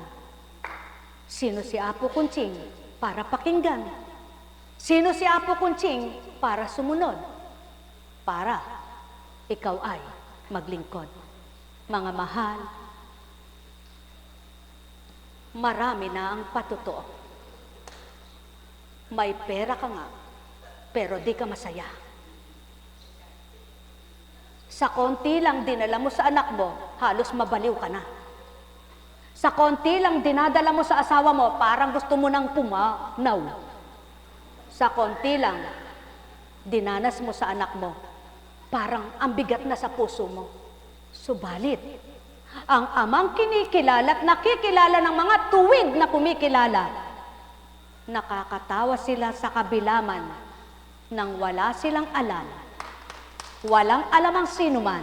S2: Sino si Apo Kunching para pakinggan? Sino si Apo Kunching para sumunod? Para ikaw ay maglingkod. Mga mahal, marami na ang patotoo. May pera ka nga, pero di ka masaya. Sa konti lang dinala mo sa anak mo, halos mabaliw ka na. Sa konti lang dinadala mo sa asawa mo, parang gusto mo nang pumanaw. Sa konti lang, dinanas mo sa anak mo, parang ang bigat na sa puso mo. Subalit, ang amang kinikilala at nakikilala ng mga tuwid na kumikilala, nakakatawa sila sa kabilaman nang wala silang alam. Walang alam ang sinuman.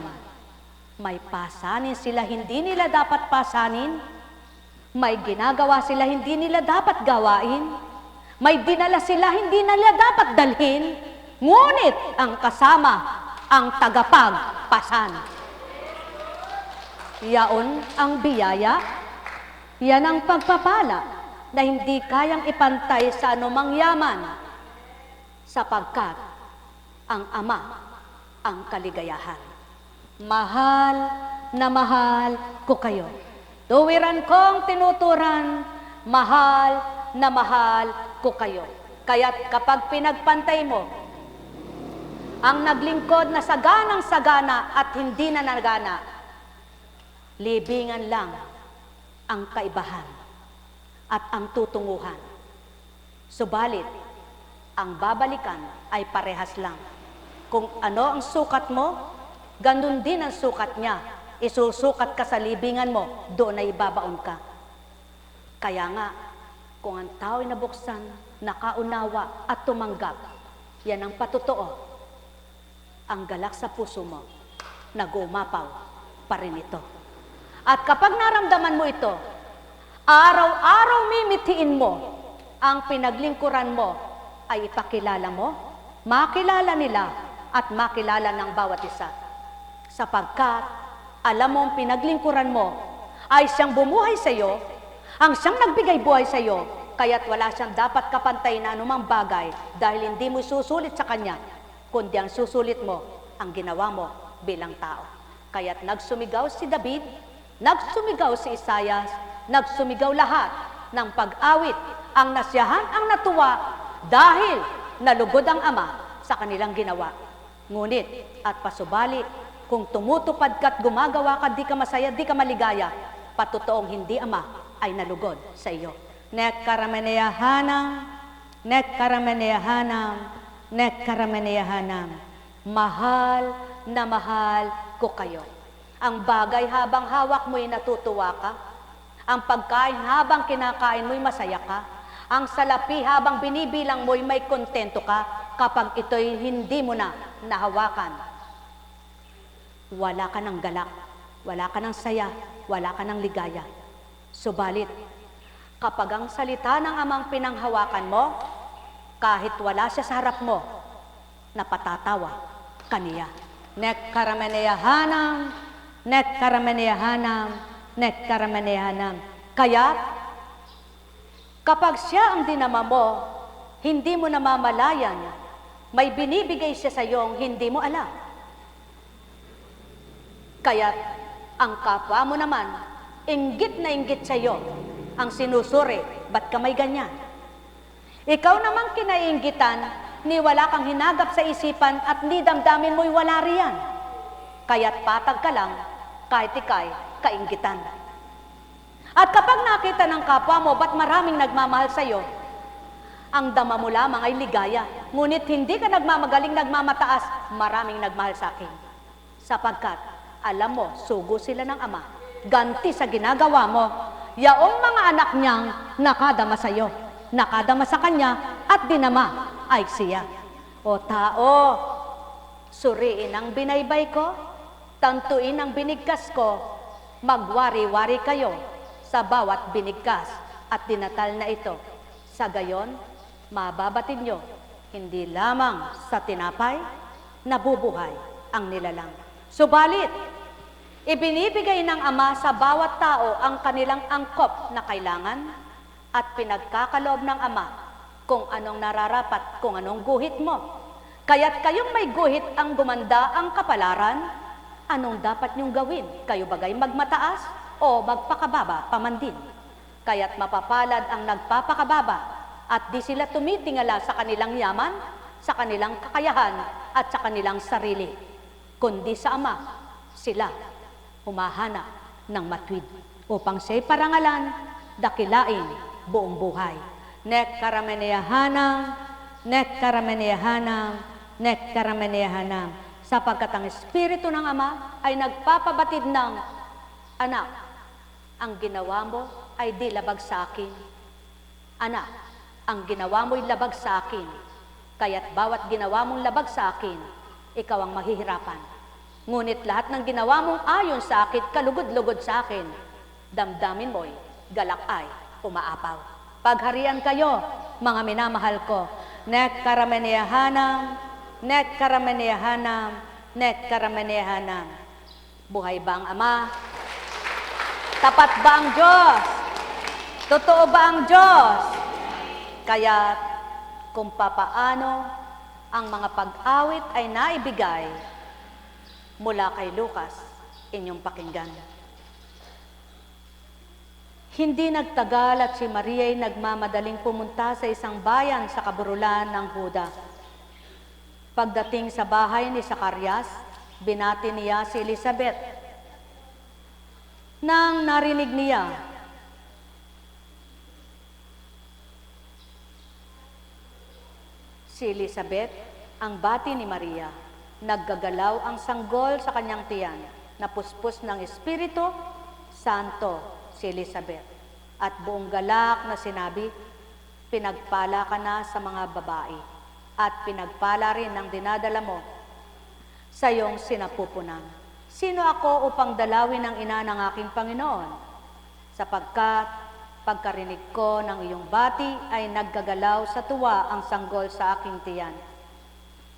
S2: May pasanin sila hindi nila dapat pasanin. May ginagawa sila hindi nila dapat gawain. May dinala sila hindi nila dapat dalhin. Ngunit ang kasama ang tagapagpasan. Yaon ang biyaya. Yan ang pagpapala na hindi kayang ipantay sa anumang yaman. Sapagkat ang Ama ang kaligayahan. Mahal na mahal ko kayo. Tuwiran kong tinuturan, mahal na mahal ko kayo. Kaya't kapag pinagpantay mo, ang naglingkod na saganang-sagana at hindi na nagana, libingan lang ang kaibahan at ang tutunguhan. Subalit, ang babalikan ay parehas lang. Kung ano ang sukat mo, ganun din ang sukat niya. Isusukat ka sa libingan mo, doon ay babaon ka. Kaya nga, kung ang tao'y nabuksan, nakaunawa at tumanggap, yan ang patotoo. Ang galak sa puso mo, nag-uumapaw pa rin ito. At kapag naramdaman mo ito, araw-araw mimitiin mo, ang pinaglingkuran mo ay ipakilala mo, makilala nila, at makilala ng bawat isa. Sapagkat, alam mo ang pinaglingkuran mo ay siyang bumuhay sa iyo, ang siyang nagbigay buhay sa iyo, kaya't wala siyang dapat kapantay na anumang bagay dahil hindi mo susulit sa kanya, kundi ang susulit mo, ang ginawa mo bilang tao. Kaya't nagsumigaw si David, nagsumigaw si Isaias, nagsumigaw lahat ng pag-awit, ang nasiyahan, ang natuwa, dahil nalugod ang Ama sa kanilang ginawa. Ngunit, at pasubali, kung tumutupad ka at gumagawa ka, di ka masaya, di ka maligaya, patotoong hindi Ama ay nalugod sa iyo. Nek karameneyahanam, nek karameneyahanam, nek karameneyahanam. Mahal na mahal ko kayo. Ang bagay habang hawak mo'y natutuwa ka. Ang pagkain habang kinakain mo'y masaya ka. Ang salapi habang binibilang mo'y may kontento ka. Kapag ito'y hindi mo na nahawakan, wala ka ng galak, wala ka ng saya, wala ka ng ligaya. Subalit, kapag ang salita ng Amang pinanghawakan mo, kahit wala siya sa harap mo, napatatawa kaniya. Nek karameneyahanam, nek karameneyahanam, nek karameneyahanam. Kaya, kapag siya ang dinama mo, hindi mo namamalayan, may binibigay siya sa iyong hindi mo alam. Kaya't ang kapwa mo naman, inggit na inggit sa iyo, ang sinusuri, ba't ka may ganyan? Ikaw namang kinainggitan, ni wala kang hinagap sa isipan at ni damdamin mo'y wala riyan. Kaya't patag ka lang, kahit ika'y kainggitan. At kapag nakita ng kapwa mo, ba't maraming nagmamahal sa'yo, ang dama mo lamang ay ligaya. Ngunit hindi ka nagmamagaling, nagmamataas, maraming nagmahal sa akin. Sapagkat, alam mo, sugo sila ng Ama. Ganti sa ginagawa mo, yaong mga anak niyang nakadama sa'yo. Nakadama sa kanya at dinama ay siya. O tao, suriin ang binaybay ko, tantuin ang binigkas ko, magwari-wari kayo sa bawat binigkas at dinatal na ito. Sa gayon, mababatid nyo, hindi lamang sa tinapay, nabubuhay ang nilalang. Subalit, ibinibigay ng Ama sa bawat tao ang kanilang angkop na kailangan at pinagkakaloob ng Ama kung anong nararapat, kung anong guhit mo. Kaya't kayong may guhit ang gumanda ang kapalaran, anong dapat niyong gawin? Kayo bagay magmataas o magpakababa pamandin? Kaya't mapapalad ang nagpapakababa at di sila tumitingala sa kanilang yaman, sa kanilang kakayahan at sa kanilang sarili, kundi sa Ama sila humahanap ng matwid upang siya'y parangalan, dakilain buong buhay. Nek karameneyahanam, nek karameneyahanam, nek karameneyahanam. Sapagkat ang Espiritu ng Ama ay nagpapabatid ng, anak, ang ginawa mo ay di labag sa akin. Anak, ang ginawa mo'y labag sa akin. Kaya't bawat ginawa mong labag sa akin, ikaw ang mahihirapan. Ngunit lahat ng ginawa mong ayon sa akin, kalugod-lugod sa akin, damdamin mo'y galak ay umaapaw. Pagharian kayo, mga minamahal ko. Nek karameneyahanam, nek karameneyahanam, nek karameneyahanam. Buhay ba ang Ama? Tapat ba ang Diyos? Totoo ba ang Diyos? Kaya kung papaano ang mga pag-awit ay naibigay mula kay Lucas, inyong pakinggan. Hindi nagtagal at si Maria ay nagmamadaling pumunta sa isang bayan sa kaburulan ng Huda. Pagdating sa bahay ni Zacarias, binati niya si Elizabeth. Nang narinig niya, si Elizabeth, ang bati ni Maria, naggagalaw ang sanggol sa kanyang tiyan, napuspos ng Espiritu Santo si Elizabeth. At buong galak na sinabi, pinagpala ka na sa mga babae, at pinagpala rin ang dinadala mo sa iyong sinapupunan. Sino ako upang dalawin ang ina ng aking Panginoon? Sapagkat pagkarinig ko ng iyong bati ay naggagalaw sa tuwa ang sanggol sa aking tiyan.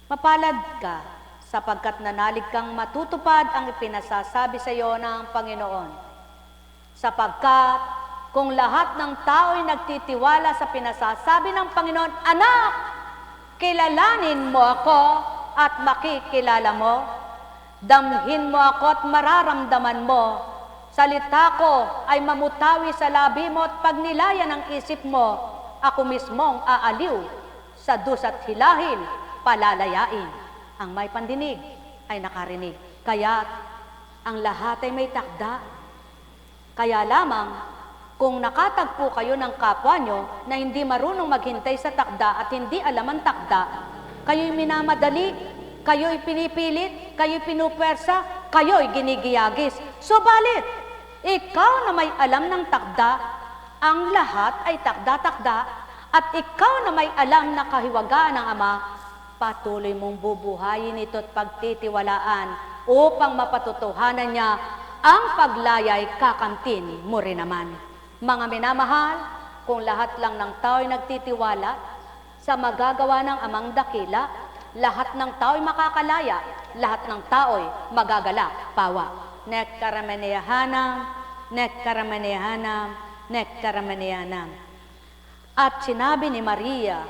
S2: Mapalad ka, sapagkat nanalig kang matutupad ang ipinasasabi sa iyo ng Panginoon. Sapagkat kung lahat ng tao'y nagtitiwala sa pinasasabi ng Panginoon, anak, kilalanin mo ako at makikilala mo, damhin mo ako at mararamdaman mo, salita ko ay mamutawi sa labi mo at pagnilayan ng isip mo, ako mismong aaliw sa dusat hilahil, palalayain. Ang may pandinig ay nakarinig. Kaya ang lahat ay may takda. Kaya lamang, kung nakatagpo kayo ng kapwa nyo na hindi marunong maghintay sa takda at hindi alam ang takda, kayo'y minamadali, kayo'y pinipilit, kayo'y pinupwersa, kayo'y ginigiyagis. Subalit, ikaw na may alam ng takda, ang lahat ay takda-takda, at ikaw na may alam na kahiwagaan ng Ama, patuloy mong bubuhayin ito at pagtitiwalaan upang mapatutuhanan niya ang paglayay kakamtin mo rin naman. Mga minamahal, kung lahat lang ng tao'y nagtitiwala sa magagawa ng Amang dakila, lahat ng tao'y makakalaya, lahat ng tao'y magagalak pawa. Nek karameneyahanam, nek karameneyahanam, nek karameneyahanam. At sinabi ni Maria,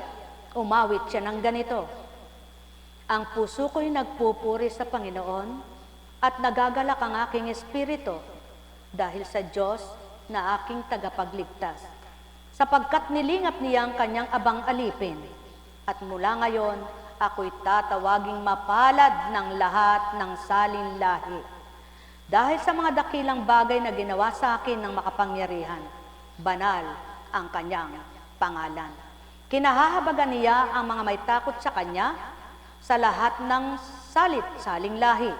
S2: umawit siya ng ganito, ang puso ko'y nagpupuri sa Panginoon, at nagagalak ang aking espiritu dahil sa Diyos na aking tagapagligtas, sapagkat nilingap niya ang kanyang abang alipin. At mula ngayon, ako'y tatawaging mapalad ng lahat ng salin lahi. Dahil sa mga dakilang bagay na ginawa sa akin ng makapangyarihan, banal ang kanyang pangalan. Kinahahabagan niya ang mga may takot sa kanya sa lahat ng saling lahi.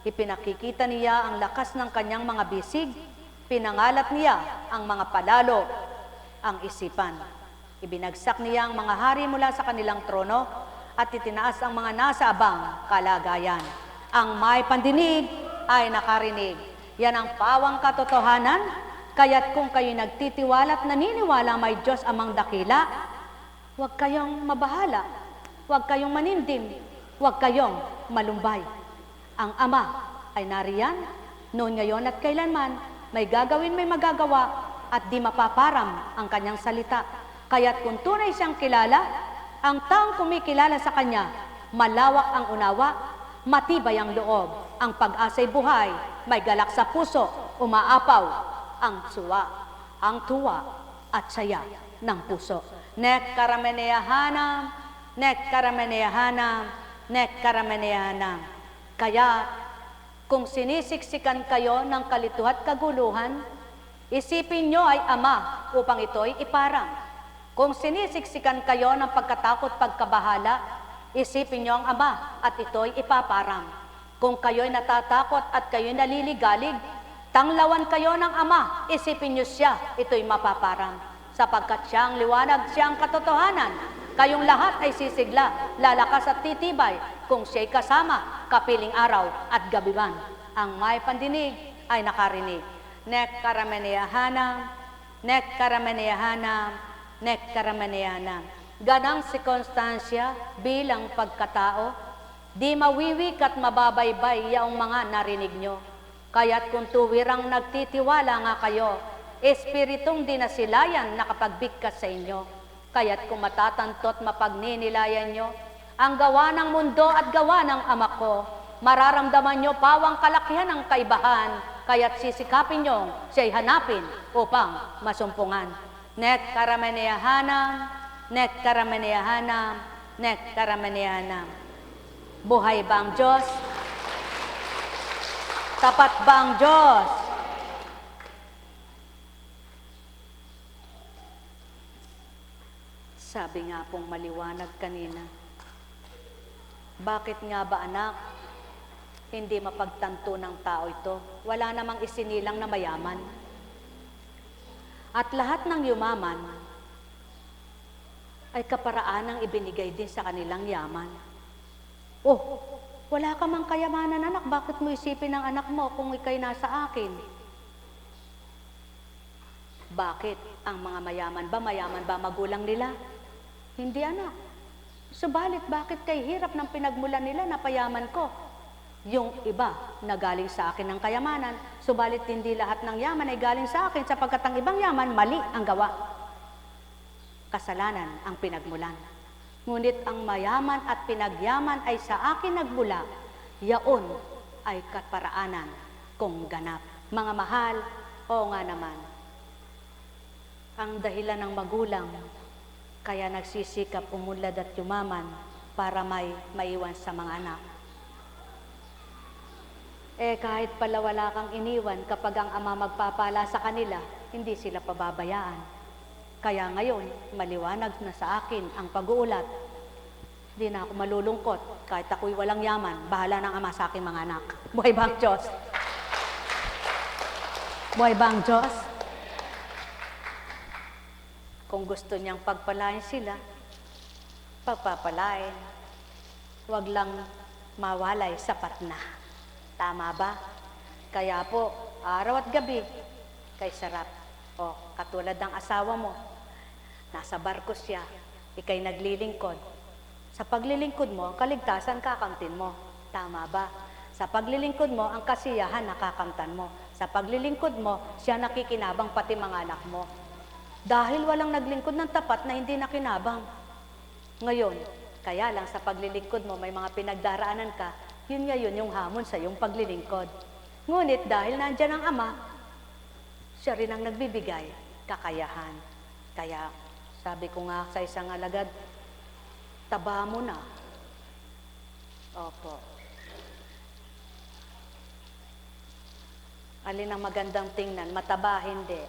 S2: Ipinakikita niya ang lakas ng kanyang mga bisig, pinangalat niya ang mga palalo, ang isipan. Ibinagsak niya ang mga hari mula sa kanilang trono at itinaas ang mga nasa abang kalagayan. Ang may pandinig ay nakarinig. Yan ang pawang katotohanan, kaya't kung kayo nagtitiwala at naniniwala may Diyos amang dakila, huwag kayong mabahala, huwag kayong manindim, huwag kayong malumbay. Ang Ama ay nariyan, noon, ngayon at kailanman, may gagawin, may magagawa, at di mapaparam ang kanyang salita. Kaya't kung tunay siyang kilala, ang taong kumikilala sa kanya, malawak ang unawa, matibay ang loob, ang pag-asa'y buhay, may galak sa puso, umaapaw ang tuwa at saya ng puso. Nek karameneyahanam, nek karameneyahanam, nek karameneyahanam. Kaya, kung sinisiksikan kayo ng kalituhan at kaguluhan, isipin nyo ay Ama upang ito'y iparang. Kung sinisiksikan kayo ng pagkatakot, pagkabahala, isipin nyo ang Ama at ito'y ipaparang. Kung kayo'y natatakot at kayo'y naliligalig, tanglawan kayo ng Ama, isipin nyo siya, ito'y mapaparang. Sapagkat siya ang liwanag, siya ang katotohanan, kayong lahat ay sisigla, lalakas at titibay, kung siya'y kasama, kapiling araw at gabiman. Ang may pandinig ay nakarinig. Nek karameneyahanam, nek karameneyahanam, nek karameneyahanam. Ganang sirkonstansya bilang pagkatao, di mawiwik at mababaybay yaong mga narinig nyo. Kaya't kung tuwirang nagtitiwala nga kayo, espiritong dinasilayan nakapagbigkas sa inyo. Kaya't kung matatantot mapagninilayan nyo, ang gawa ng mundo at gawa ng Ama ko, mararamdaman nyo pawang kalakihan ng kaibahan, kaya't sisikapin nyo siya'y hanapin upang masumpungan. Nek karameneyahanam, nek karameneyahanam, nek karameneyahanam. Buhay ba ang Diyos? Tapat ba ang Diyos? Sabi nga pong maliwanag kanina, bakit nga ba anak, hindi mapagtanto ng tao ito? Wala namang isinilang na mayaman. At lahat ng yumaman ay kaparaanang ibinigay din sa kanilang yaman. Oh, wala ka mang kayamanan anak, bakit mo isipin ng anak mo kung ikay nasa akin? Bakit? Ang mga mayaman ba magulang nila? Hindi anak. Subalit bakit kay hirap ng pinagmulan nila na payaman ko? Yung iba na galing sa akin ng kayamanan, subalit hindi lahat ng yaman ay galing sa akin sapagkat ang ibang yaman mali ang gawa. Kasalanan ang pinagmulan. Ngunit ang mayaman at pinagyaman ay sa akin nagmula, yaon ay kaparaanan kung ganap. Mga mahal, oo nga naman, ang dahilan ng magulang, kaya nagsisikap umunlad at yumaman para may maiwan sa mga anak. Kahit pala wala kang iniwan, kapag ang ama magpapala sa kanila, hindi sila pababayaan. Kaya ngayon, maliwanag na sa akin ang pag-uulat. Hindi na ako malulungkot, kahit ako'y walang yaman, bahala ng ama sa aking mga anak. Buhay ba ang Diyos? Buhay ba ang Diyos? Kung gusto niyang pagpalain sila, pagpapalain. Huwag lang mawalay, sapat na. Tama ba? Kaya po, araw at gabi, kay sarap. O, katulad ng asawa mo, nasa barko siya, ikay naglilingkod. Sa paglilingkod mo, ang kaligtasan kakamtin mo. Tama ba? Sa paglilingkod mo, ang kasiyahan nakakamtan mo. Sa paglilingkod mo, siya nakikinabang pati mga anak mo. Dahil walang naglingkod ng tapat na hindi nakinabang. Ngayon, kaya lang sa paglilingkod mo, may mga pinagdaraanan ka, yun ngayon yung hamon sa iyong paglilingkod. Ngunit dahil nandyan ang Ama, siya rin ang nagbibigay kakayahan. Kaya sabi ko nga sa isang alagad, Taba mo na. Opo. Alin ang magandang tingnan? Mataba, hindi.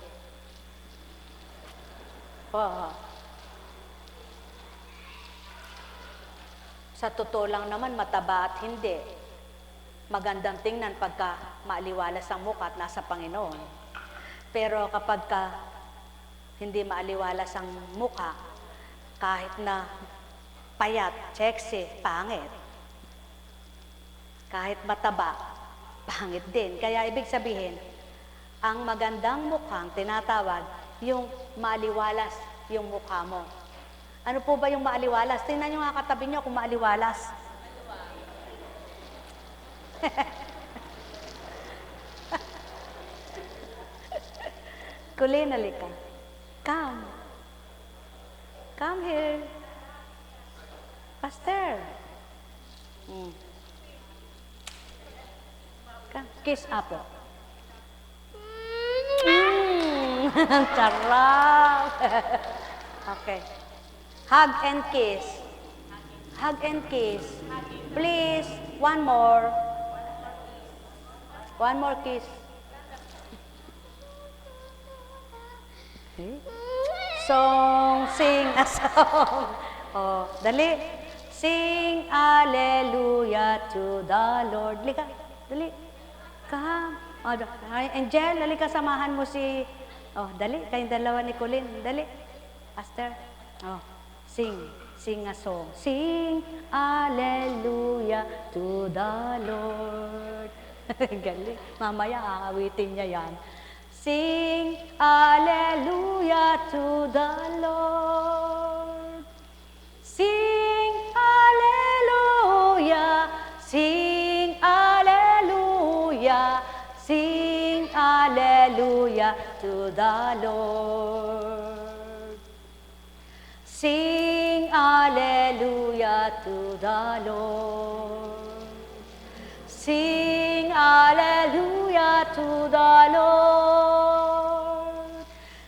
S2: Oo. Sa totoo lang naman, mataba at hindi. Magandang tingnan pagka maaliwalas ang mukha at nasa Panginoon. Pero kapag hindi maaliwalas ang mukha, kahit na payat, sexy, pangit. Kahit mataba, pangit din. Kaya ibig sabihin, ang magandang mukhang tinatawag, yung maaliwalas yung mukha mo. Ano po ba yung maaliwalas? Tingnan nyo nga katabi nyo kung maaliwalas. Kulin, halika. Come. Come here. Pastor. Come. Kiss apo. Sarap. Okay. Hug and kiss. Hug and kiss. Please, one more. One more kiss. Okay. Song, sing a song. Oh, dali. Sing hallelujah to the Lord. Dali ka. Dali. Come. Oh, Angel, dali ka, samahan mo si... Oh, dali. Kayong dalawa ni Colin. Dali. Pastor. Oh, sing. Sing a song. Sing hallelujah to the Lord. Galing. Mamaya, aawitin niya yan. Sing hallelujah to the Lord. Sing hallelujah. Sing hallelujah. Sing hallelujah to the Lord. Sing hallelujah to the Lord. Sing hallelujah to the Lord.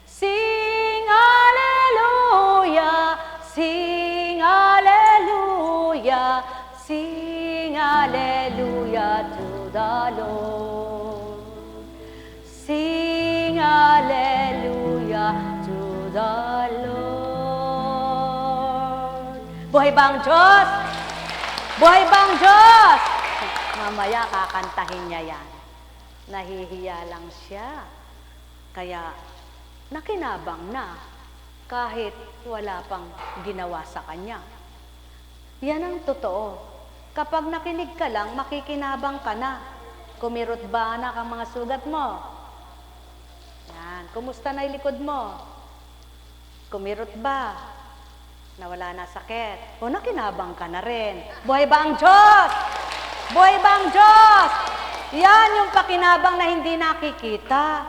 S2: Sing hallelujah. Sing hallelujah. Sing hallelujah to the Lord. Sing hallelujah to the Lord. Buhay ba ang Diyos? Buhay ba ang Diyos? Mamaya kakantahin niya yan. Nahihiya lang siya. Kaya nakinabang na kahit wala pang ginawa sa kanya. Yan ang totoo. Kapag nakinig ka lang, makikinabang ka na. Kumirot ba anak ang mga sugat mo? Yan. Kumusta na yung likod mo? Kumirot ba? Nawala na sakit. O nakinabang ka na rin. Buhay ba ang Diyos? Buhay ba ang Diyos? Yan yung pakinabang na hindi nakikita.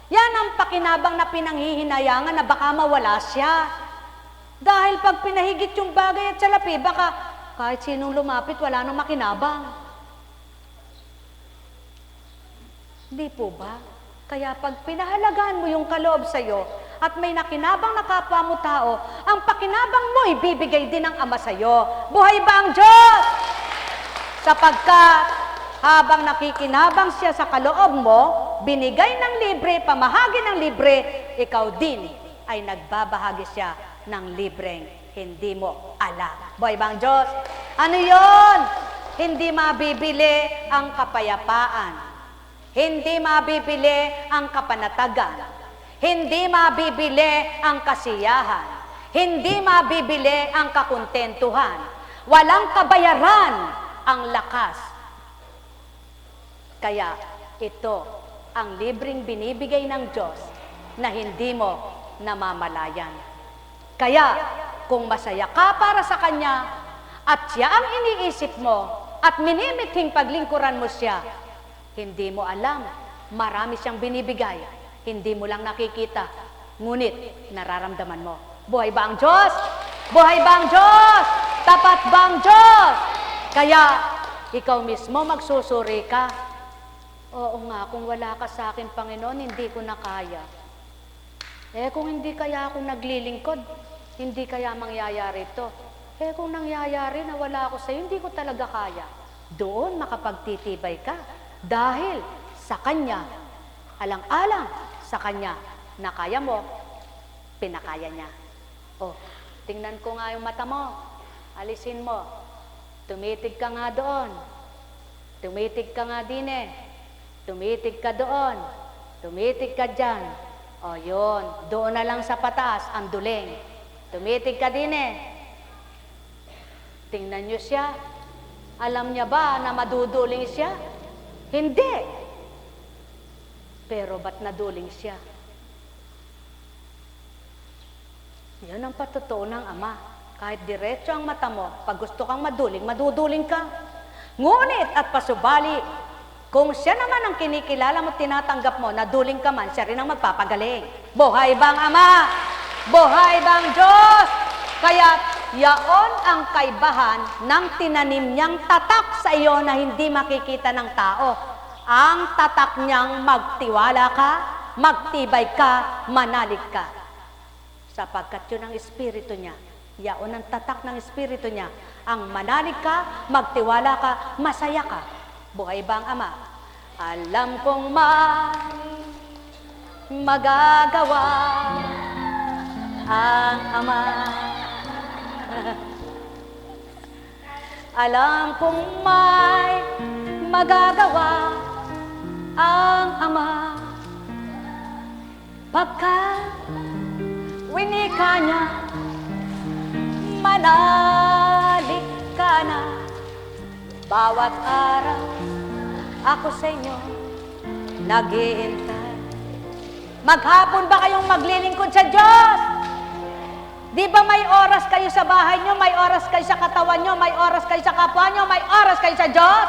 S2: Yan ang pakinabang na pinanghihinayangan na baka mawala siya. Dahil pag pinahigit yung bagay at salapi, baka kahit sinong lumapit, wala nang makinabang. Di po ba? Kaya pag pinahalagaan mo yung kaloob sa'yo at may nakinabang na kapwa mo tao, ang pakinabang mo ibibigay din ng Ama sa'yo. Buhay ba ang Diyos? Sapagkat habang nakikinabang siya sa kaloob mo, binigay ng libre, pamahagi ng libre, ikaw din ay nagbabahagi siya ng libreng hindi mo alam. Buhay ba ang Diyos? Ano yon? Hindi mabibili ang kapayapaan. Hindi mabibili ang kapanatagan. Hindi mabibili ang kasiyahan. Hindi mabibili ang kakontentuhan. Walang kabayaran ang lakas. Kaya ito ang libreng binibigay ng Diyos na hindi mo namamalayan. Kaya kung masaya ka para sa Kanya at siya ang iniisip mo at minimithing paglingkuran mo siya, hindi mo alam, marami siyang binibigay, hindi mo lang nakikita, ngunit nararamdaman mo. Buhay ba ang Diyos? Buhay ba ang Diyos? Tapat ba ang Diyos? Kaya, ikaw mismo magsusuri ka. Oo nga, kung wala ka sa akin, Panginoon, hindi ko na kaya. Kung hindi kaya ako naglilingkod, hindi kaya mangyayari ito. Eh kung nangyayari na wala ako sa'yo, hindi ko talaga kaya. Doon makapagtitibay ka. Dahil sa Kanya, alang-alang sa Kanya, na kaya mo, pinakaya niya. Oh, tingnan ko nga yung mata mo. Alisin mo. Tumitig ka nga doon. Tumitig ka nga din eh. Tumitig ka doon. Tumitig ka dyan. O yun, doon na lang sa patas, ang duling. Tumitig ka din eh. Tingnan nyo siya. Alam niya ba na maduduling siya? Hindi. Pero ba't naduling siya? Yan ang patotoo ng Ama. Kahit diretso ang mata mo, pag gusto kang maduling, maduduling ka. Ngunit at pasubali, kung siya naman ang kinikilala mo, tinatanggap mo, naduling ka man, siya rin ang magpapagaling. Buhay bang Ama? Buhay bang Diyos? Kaya yaon ang kaibahan ng tinanim niyang tatak sa iyo na hindi makikita ng tao. Ang tatak niyang magtiwala ka, magtibay ka, manalig ka. Sapagkat yun ang Espiritu niya. Yaon ang tatak ng Espiritu niya. Ang manalig ka, magtiwala ka, masaya ka. Buhay bang Ama? Alam kong magagawa ang Ama. Alam kong may magagawa ang Ama. Pagka winika niya, manalig ka na. Bawat araw, ako sa inyo, nag-iintay. Maghapon ba kayong maglilingkod sa Diyos? Di ba may oras kayo sa bahay nyo, may oras kayo sa katawan nyo, may oras kayo sa kapwa nyo, may oras kayo sa Diyos?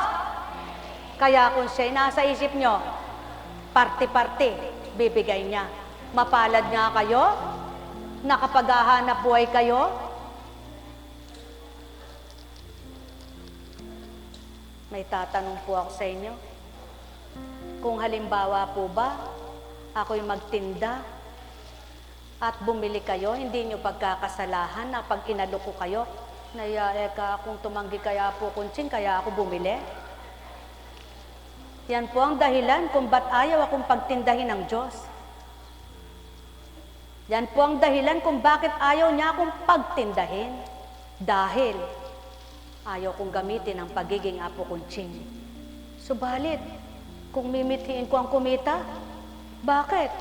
S2: Kaya kung siya'y nasa isip nyo, parte-parte, bibigay niya. Mapalad nga kayo, nakapaghahanap buhay kayo. May tatanong po ako sa inyo. Kung halimbawa po ba, ako'y magtinda at bumili kayo, hindi nyo pagkakasalahan na pag inaloko kayo, eka kung tumanggi kaya po kuntsing, kaya ako bumili. Yan po ang dahilan kung ba't ayaw akong pagtindahin ng Diyos. Yan po ang dahilan kung bakit ayaw niya akong pagtindahin. Dahil ayaw kong gamitin ang pagiging apo kuntsing. Subalit, kung mimitiin ko ang kumita, bakit?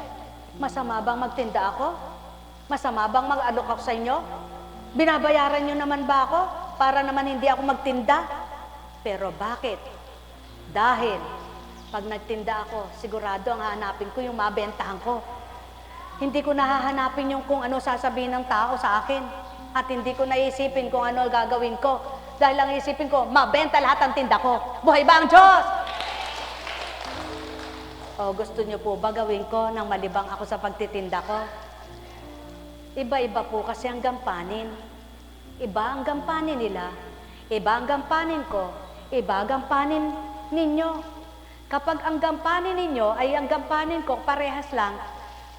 S2: Masama bang magtinda ako? Masama bang mag-alok ako sa inyo? Binabayaran nyo naman ba ako para naman hindi ako magtinda? Pero bakit? Dahil pag nagtinda ako, sigurado ang hahanapin ko yung mabentahan ko. Hindi ko nahahanapin yung kung ano sasabihin ng tao sa akin. At hindi ko naisipin kung ano gagawin ko. Dahil ang isipin ko, mabenta lahat ang tinda ko. Buhay ba ang Diyos? O gusto niyo po ba gawin ko nang malibang ako sa pagtitinda ko? Iba-iba po kasi ang gampanin. Iba ang gampanin nila. Iba ang gampanin ko. Iba ang gampanin ninyo. Kapag ang gampanin ninyo ay ang gampanin ko parehas lang,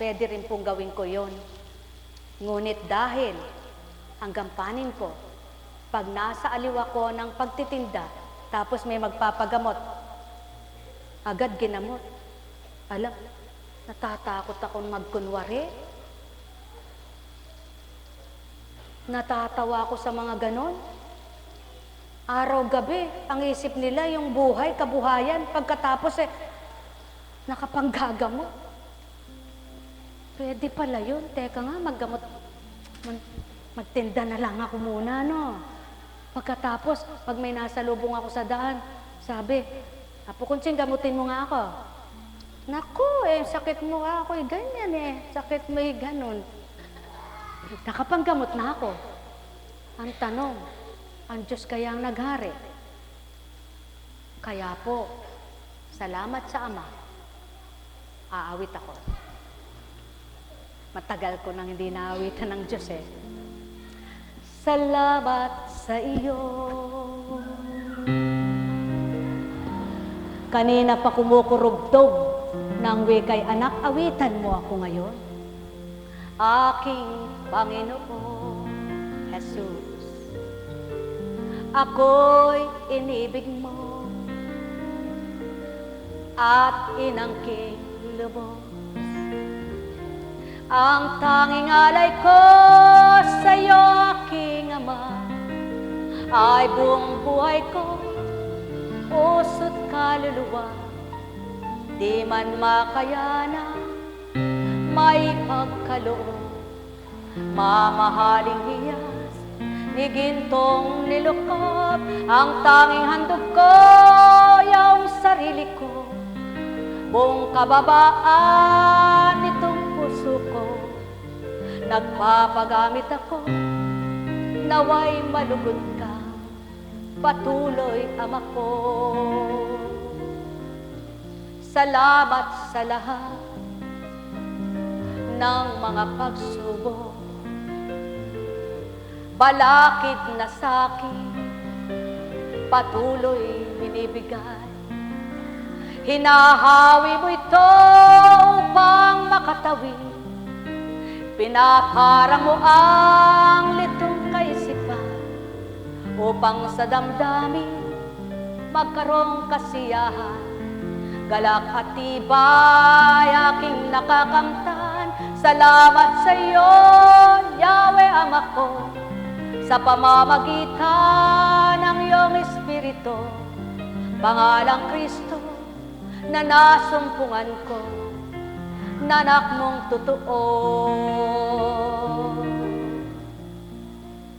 S2: pwede rin pong gawin ko yon. Ngunit dahil ang gampanin ko, pag nasa aliwa ko ng pagtitinda, tapos may magpapagamot, agad ginamot. Alam, natatakot akong magkunwari. Natatawa ako sa mga ganon. Araw-gabi, ang isip nila yung buhay, kabuhayan, pagkatapos nakapanggagamot. Pwede pala yun. Teka nga, magtinda na lang ako muna, no? Pagkatapos, pag may nasalubong ako sa daan, sabi, Apo Kuntsing, gamutin mo nga ako. Naku, sakit mo ako, ganyan sakit mo ganon. Nakapanggamot na ako. Ang tanong, ang Diyos kaya ang naghari? Kaya po, salamat sa Ama, aawit ako. Matagal ko nang hindi naawitan ng Diyos Salamat sa iyo. Kanina pa kumukurugtog nang wikay anak, awitan mo ako ngayon. Aking Panginoon, Jesus. ako'y inibig mo at inangking lubos. Ang tanging alay ko sa'yo, aking Ama, ay buong buhay ko, puso't kaluluwa. Di man makayana, may pagkaloob, mamahaling hiyas, ni gintong nilukob. Ang tanging handog ko, yung sarili ko, buong kababaan nitong puso ko. Nagpapagamit ako, naway malugod ka, patuloy Ama ko. Salamat sa lahat ng mga pagsubok, balakid na sa'kin, patuloy binibigay. Hinahawi mo ito upang makatawid, pinaparang mo ang litong kaisipan, upang sa damdamin magkaroong kasiyahan. Galak at tibay aking nakakamtan, salamat sa iyo, Yahweh Ama ko, sa pamamagitan ng iyong Espiritu, pangalang Kristo na nasumpungan ko, nanak mong totoo.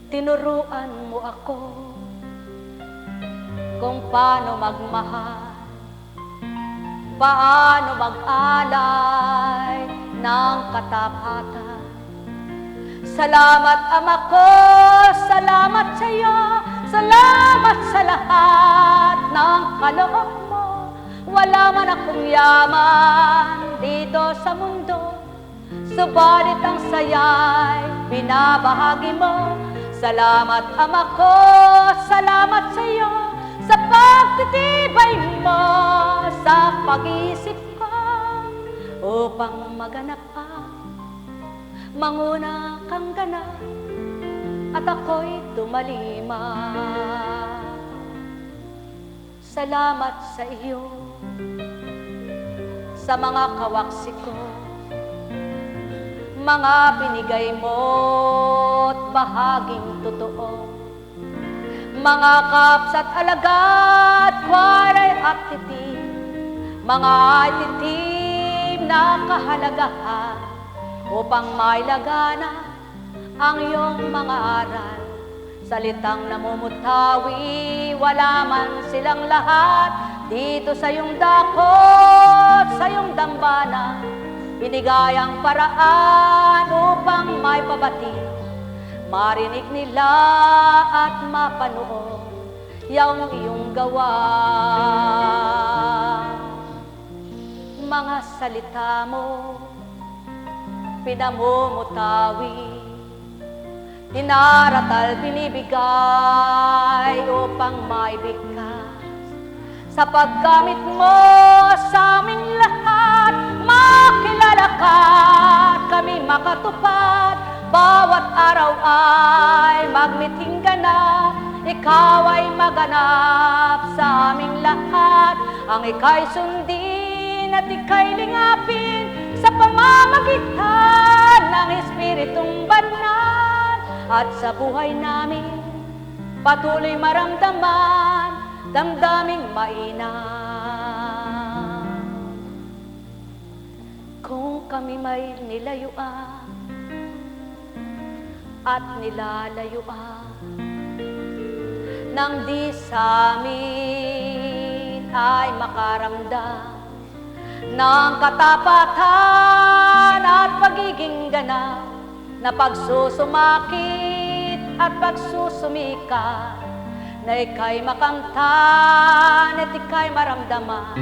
S2: Tinuruan mo ako kung paano magmahal, paano mag-alay ng katapatan. Salamat Ama ko, salamat sa iyo, salamat sa lahat ng kaloob mo. Wala man akong yaman dito sa mundo, subalit ang saya'y binabahagi mo. Salamat Ama ko, salamat sa iyo, sa pagtitibay mo sa pag-iisip ko, upang maganap pa, manguna kang ganap, at ako'y tumalima. Salamat sa iyo, sa mga kawaksi ko, mga binigay mo't bahaging totoo, mga kaps at alagad, kwaray at titim, mga ititim na kahalagahan, upang mailagana ang iyong mga aral. Salitang namumutawi, wala man silang lahat, dito sa iyong dakot, sa iyong dambana, binigay ang paraan upang may pabati, marinig nila at mapanood yung iyong gawa. Mga salita mo, pinamumutawi, dinaratal, binibigay upang maibigkas. Sa paggamit mo sa aming lahat, makilala ka at kami makatupad. Bawat araw ay magmiting ganap, ikaw ay maganap sa aming lahat. Ang ika'y sundin at ika'y lingapin sa pamamagitan ng Espiritong Banal. At sa buhay namin, patuloy maramdaman, damdaming mainam. Kung kami may nilayuan at nilalayuan, nang di sa amin ay makaramdam ng katapatan at pagiging ganap, na pagsusumakit at pagsusumika, na ika'y makamtan at ika'y maramdaman,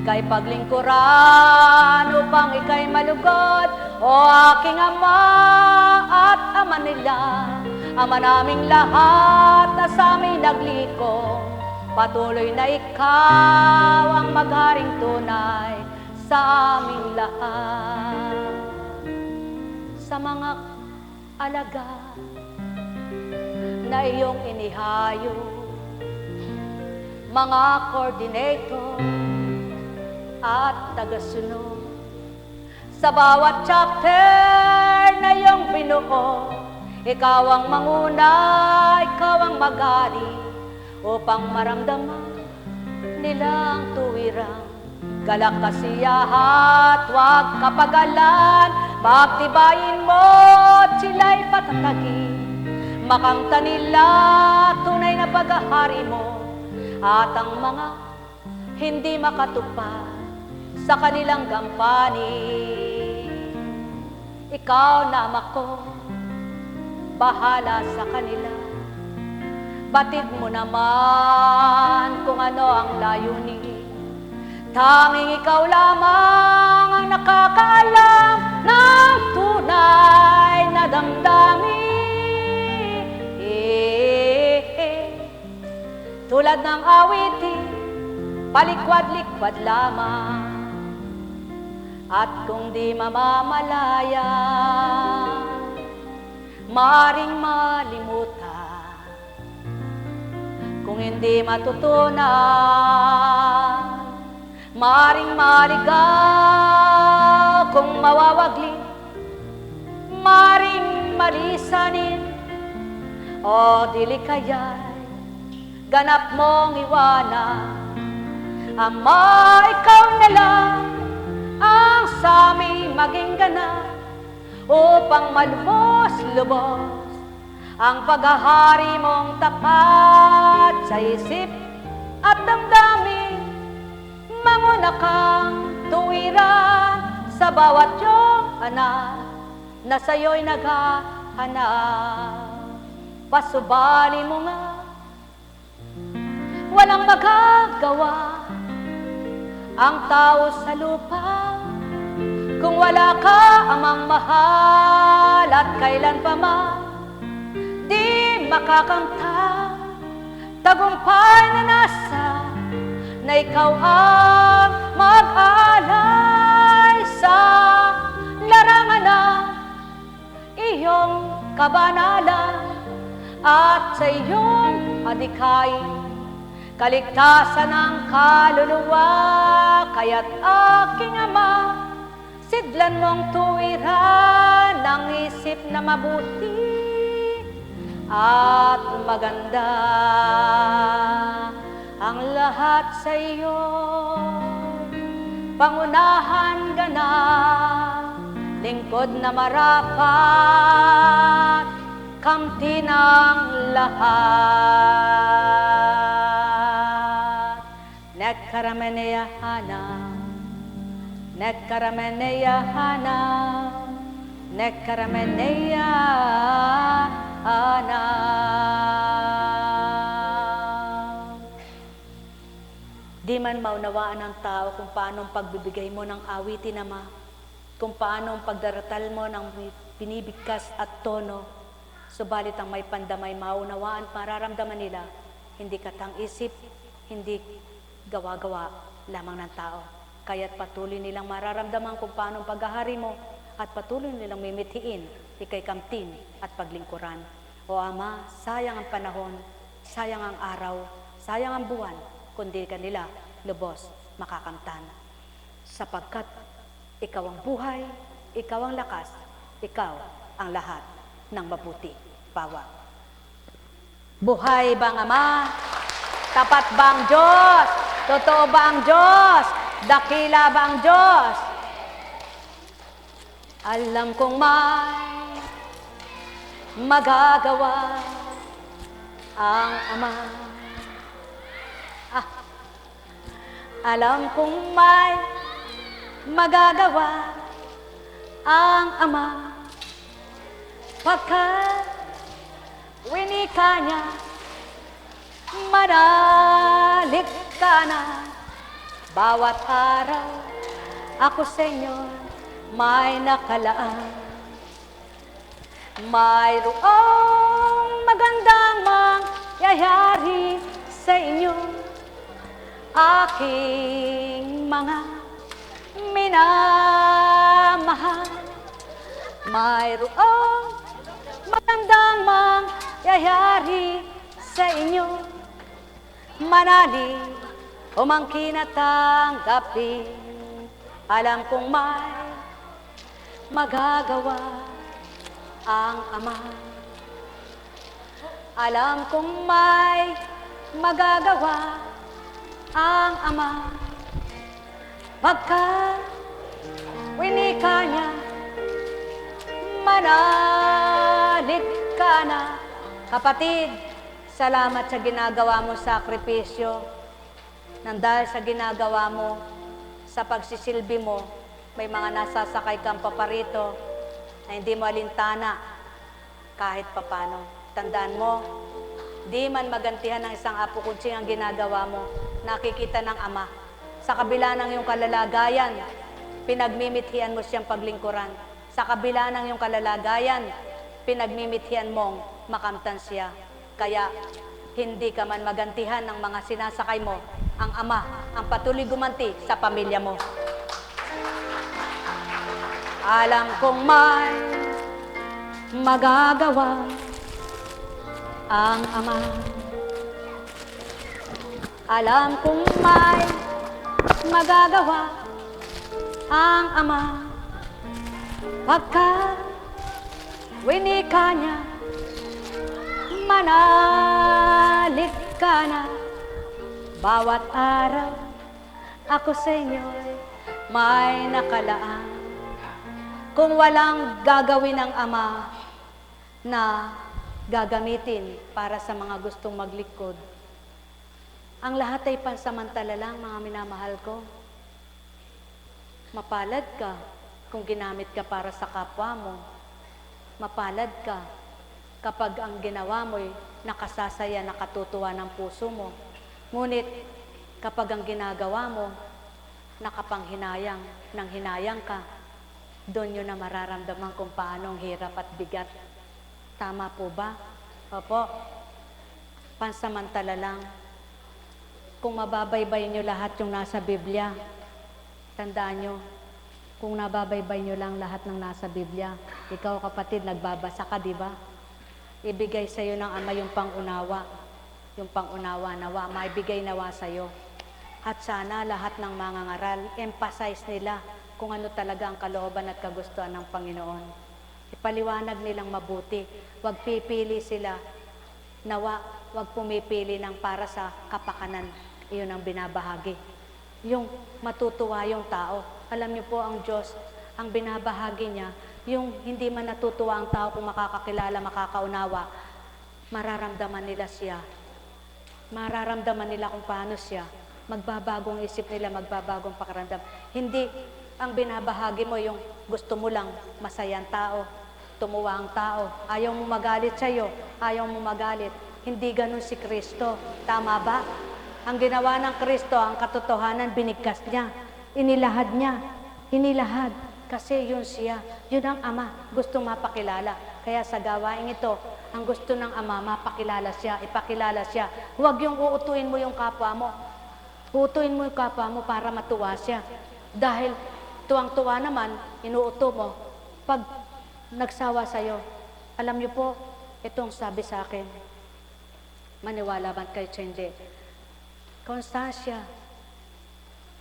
S2: ika'y paglingkuran upang ika'y malugod. O aking Ama at Ama nila, Ama naming lahat na sa amin nagliko, patuloy na ikaw ang magharing tunay sa aming lahat. Sa mga alagad na iyong inihayo, mga coordinator at tagasunod. Sa bawat chapter na iyong binuo, ikaw ang manguna, ikaw ang mag-ari, upang maramdaman nila ang tuwirang galak kasiyahat, huwag kapagalan, pagtibayin mo at sila'y patatagin. Makamta nila tunay na paghahari mo at ang mga hindi makatupad sa kanilang gampanin. Ikaw na ako, bahala sa kanila. Batid mo naman kung ano ang layunin. Tanging ikaw lamang ang nakakaalam ng tunay na damdamin. Tulad ng awitin, palikwad-likwad lamang. At kung di mamamalaya, maring malimutan. Kung hindi matutunan, maring maligaw. Kung mawawagli, maring malisanin. O dili kaya'y ganap mong iwanan. Ama, ikaw na lang ang sa aming maging ganap, upang malubos-lubos ang paghahari mong tapat sa isip at damdamin. Manguna kang tuwiran sa bawat iyong anak na sa'yo'y naghahanap. Pasubali mo nga, walang magagawa ang tao sa lupa kung wala ka amang mahal, at kailan pa man di makakamta tagumpay na nasa na ikaw ang mag-alay sa larangan ng iyong kabanalan at sa iyong adikain kaligtasan ng kaluluwa. Kaya't aking Ama, sidlan mong tuwiran ng isip na mabuti at maganda. Ang lahat sa iyo, pangunahan ka na, lingkod na marapat, kamti ng lahat. Nekkarameneyahana, nekkarameneyahana, nekkarameneyahana. Di man maunawaan ng tao kung paano ang pagbibigay mo ng awitin, Ama, kung paano ang pagdaratal mo ng pinibigkas at tono, subalit ang may pandamay maunawaan, mararamdaman nila, hindi katang isip, hindi gawa-gawa lamang ng tao. Kaya't patuloy nilang mararamdaman kung paano ang paghahari mo at patuloy nilang mimithiin, ikay kamtin at paglingkuran. O Ama, sayang ang panahon, sayang ang araw, sayang ang buwan, kundi kanila lubos makakamtan. Sapagkat ikaw ang buhay, ikaw ang lakas, ikaw ang lahat ng mabuti. Pawa. Buhay bang Ama? Tapat bang Diyos? Totoo ba ang Diyos? Dakila ba ang Diyos? Alam kong may magagawa ang Ama. Alam kong may magagawa ang Ama, pagkat winika niya, manalig ka na. Bawat araw ako sa inyo may nakalaan. Mayroong magandang mangyayari sa inyo, aking mga minamahal. Mayroong magandang mangyayari sa inyo, Manalig, umangkin at tanggapin. Alam kong may magagawa ang Ama. Alam kong may magagawa ang Ama. Pagka winika niya, manalig ka na. Kapatid, salamat sa ginagawa mo sakripisyo. Nang dahil sa ginagawa mo, sa pagsisilbi mo, may mga nasasakay kang paparito na hindi mo alintana kahit papano. Tandaan mo, di man magantihan ng isang apo kunsing ang ginagawa mo, nakikita ng Ama. Sa kabila ng iyong kalalagayan, pinagmimithian mo siyang paglingkuran. Sa kabila ng iyong kalalagayan, pinagmimithian mong makamtan siya. Kaya hindi ka man magantihan ng mga sinasakay mo, ang Ama ang patuloy gumanti sa pamilya mo. Alam kong may magagawa ang Ama. Alam kong may magagawa ang Ama. Pagka winika niya, manalig ka na. Bawat araw ako sa inyo'y may nakalaan. Kung walang gagawin ng Ama na gagamitin para sa mga gustong maglingkod, ang lahat ay pansamantala lang, mga minamahal ko. Mapalad ka kung ginamit ka para sa kapwa mo. Mapalad ka kapag ang ginawa mo'y nakasasaya, nakatutuwa ng puso mo. Ngunit kapag ang ginagawa mo, nakapanghinayang, nang hinayang ka, doon yun na mararamdaman kung paano ang hirap at bigat. Tama po ba? Opo. Pansamantala lang. Kung mababaybay nyo lahat yung nasa Biblia, tandaan nyo, kung nababaybay nyo lang lahat ng nasa Biblia, ikaw kapatid, nagbabasa ka, di ba? Ibigay sa iyo ng Ama yung pangunawa. Yung pangunawa, nawa, maibigay nawa sa iyo. At sana lahat ng mga ngaral, emphasize nila kung ano talaga ang kalooban at kagustuhan ng Panginoon. Ipaliwanag nilang mabuti. Huwag pipili sila. Nawa, huwag pumipili ng para sa kapakanan. Iyon ang binabahagi. Yung matutuwa yung tao. Alam niyo po ang Diyos, ang binabahagi niya, yung hindi man natutuwa ang tao kung makakakilala, makakaunawa, mararamdaman nila siya. Mararamdaman nila kung paano siya. Magbabagong isip nila, magbabagong pakiramdam. Hindi ang binabahagi mo yung gusto mo lang masaya ang tao, tumuwa ang tao, ayaw mo magalit sa'yo, ayaw mo magalit. Hindi ganun si Kristo. Tama ba? Ang ginawa ng Kristo, ang katotohanan, binigkas niya. Inilahad niya. Inilahad. Kasi yun siya. Yun ang Ama. Gustong mapakilala. Kaya sa gawain ito, ang gusto ng Ama, mapakilala siya, ipakilala siya. Huwag yung uutuin mo yung kapwa mo. Uutuin mo yung kapwa mo para matuwa siya. Dahil tuwang-tuwa naman, inuuto mo. Pag nagsawa sa'yo, alam niyo po, itong sabi sa akin, maniwala man kayo sa hindi. Konstansya,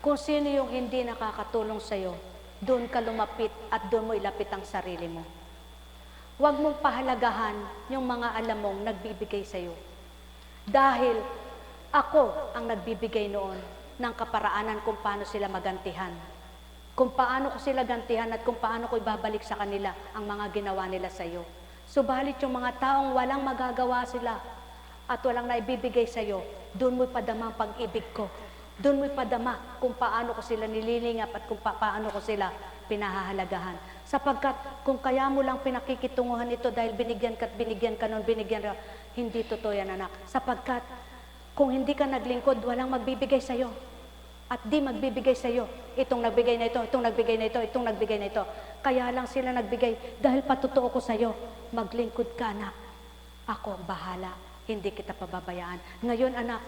S2: kung sino yung hindi nakakatulong sa'yo, doon ka lumapit at doon mo ilapit ang sarili mo. Huwag mong pahalagahan yung mga alam mong nagbibigay sa'yo. Dahil ako ang nagbibigay noon ng kaparaanan kung paano sila magantihan. Kung paano ko sila gantihan at kung paano ko ibabalik sa kanila ang mga ginawa nila sa'yo. Subalit yung mga taong walang magagawa sila at walang naibibigay sa'yo, doon mo ipadama ang pag-ibig ko. Doon mo ipadama kung paano ko sila nililingap at kung paano ko sila pinahahalagahan. Sapagkat kung kaya mo lang pinakikitunguhan ito dahil binigyan ka noon, binigyan ka, hindi totoo yan, anak. Sapagkat kung hindi ka naglingkod, walang magbibigay sa'yo. At di magbibigay sa'yo. Itong nagbigay na ito, itong nagbigay na ito, itong nagbigay na ito. Kaya lang sila nagbigay dahil patutuo ko sa'yo. Maglingkod ka, anak. Ako ang bahala. Hindi kita pababayaan. Ngayon, anak,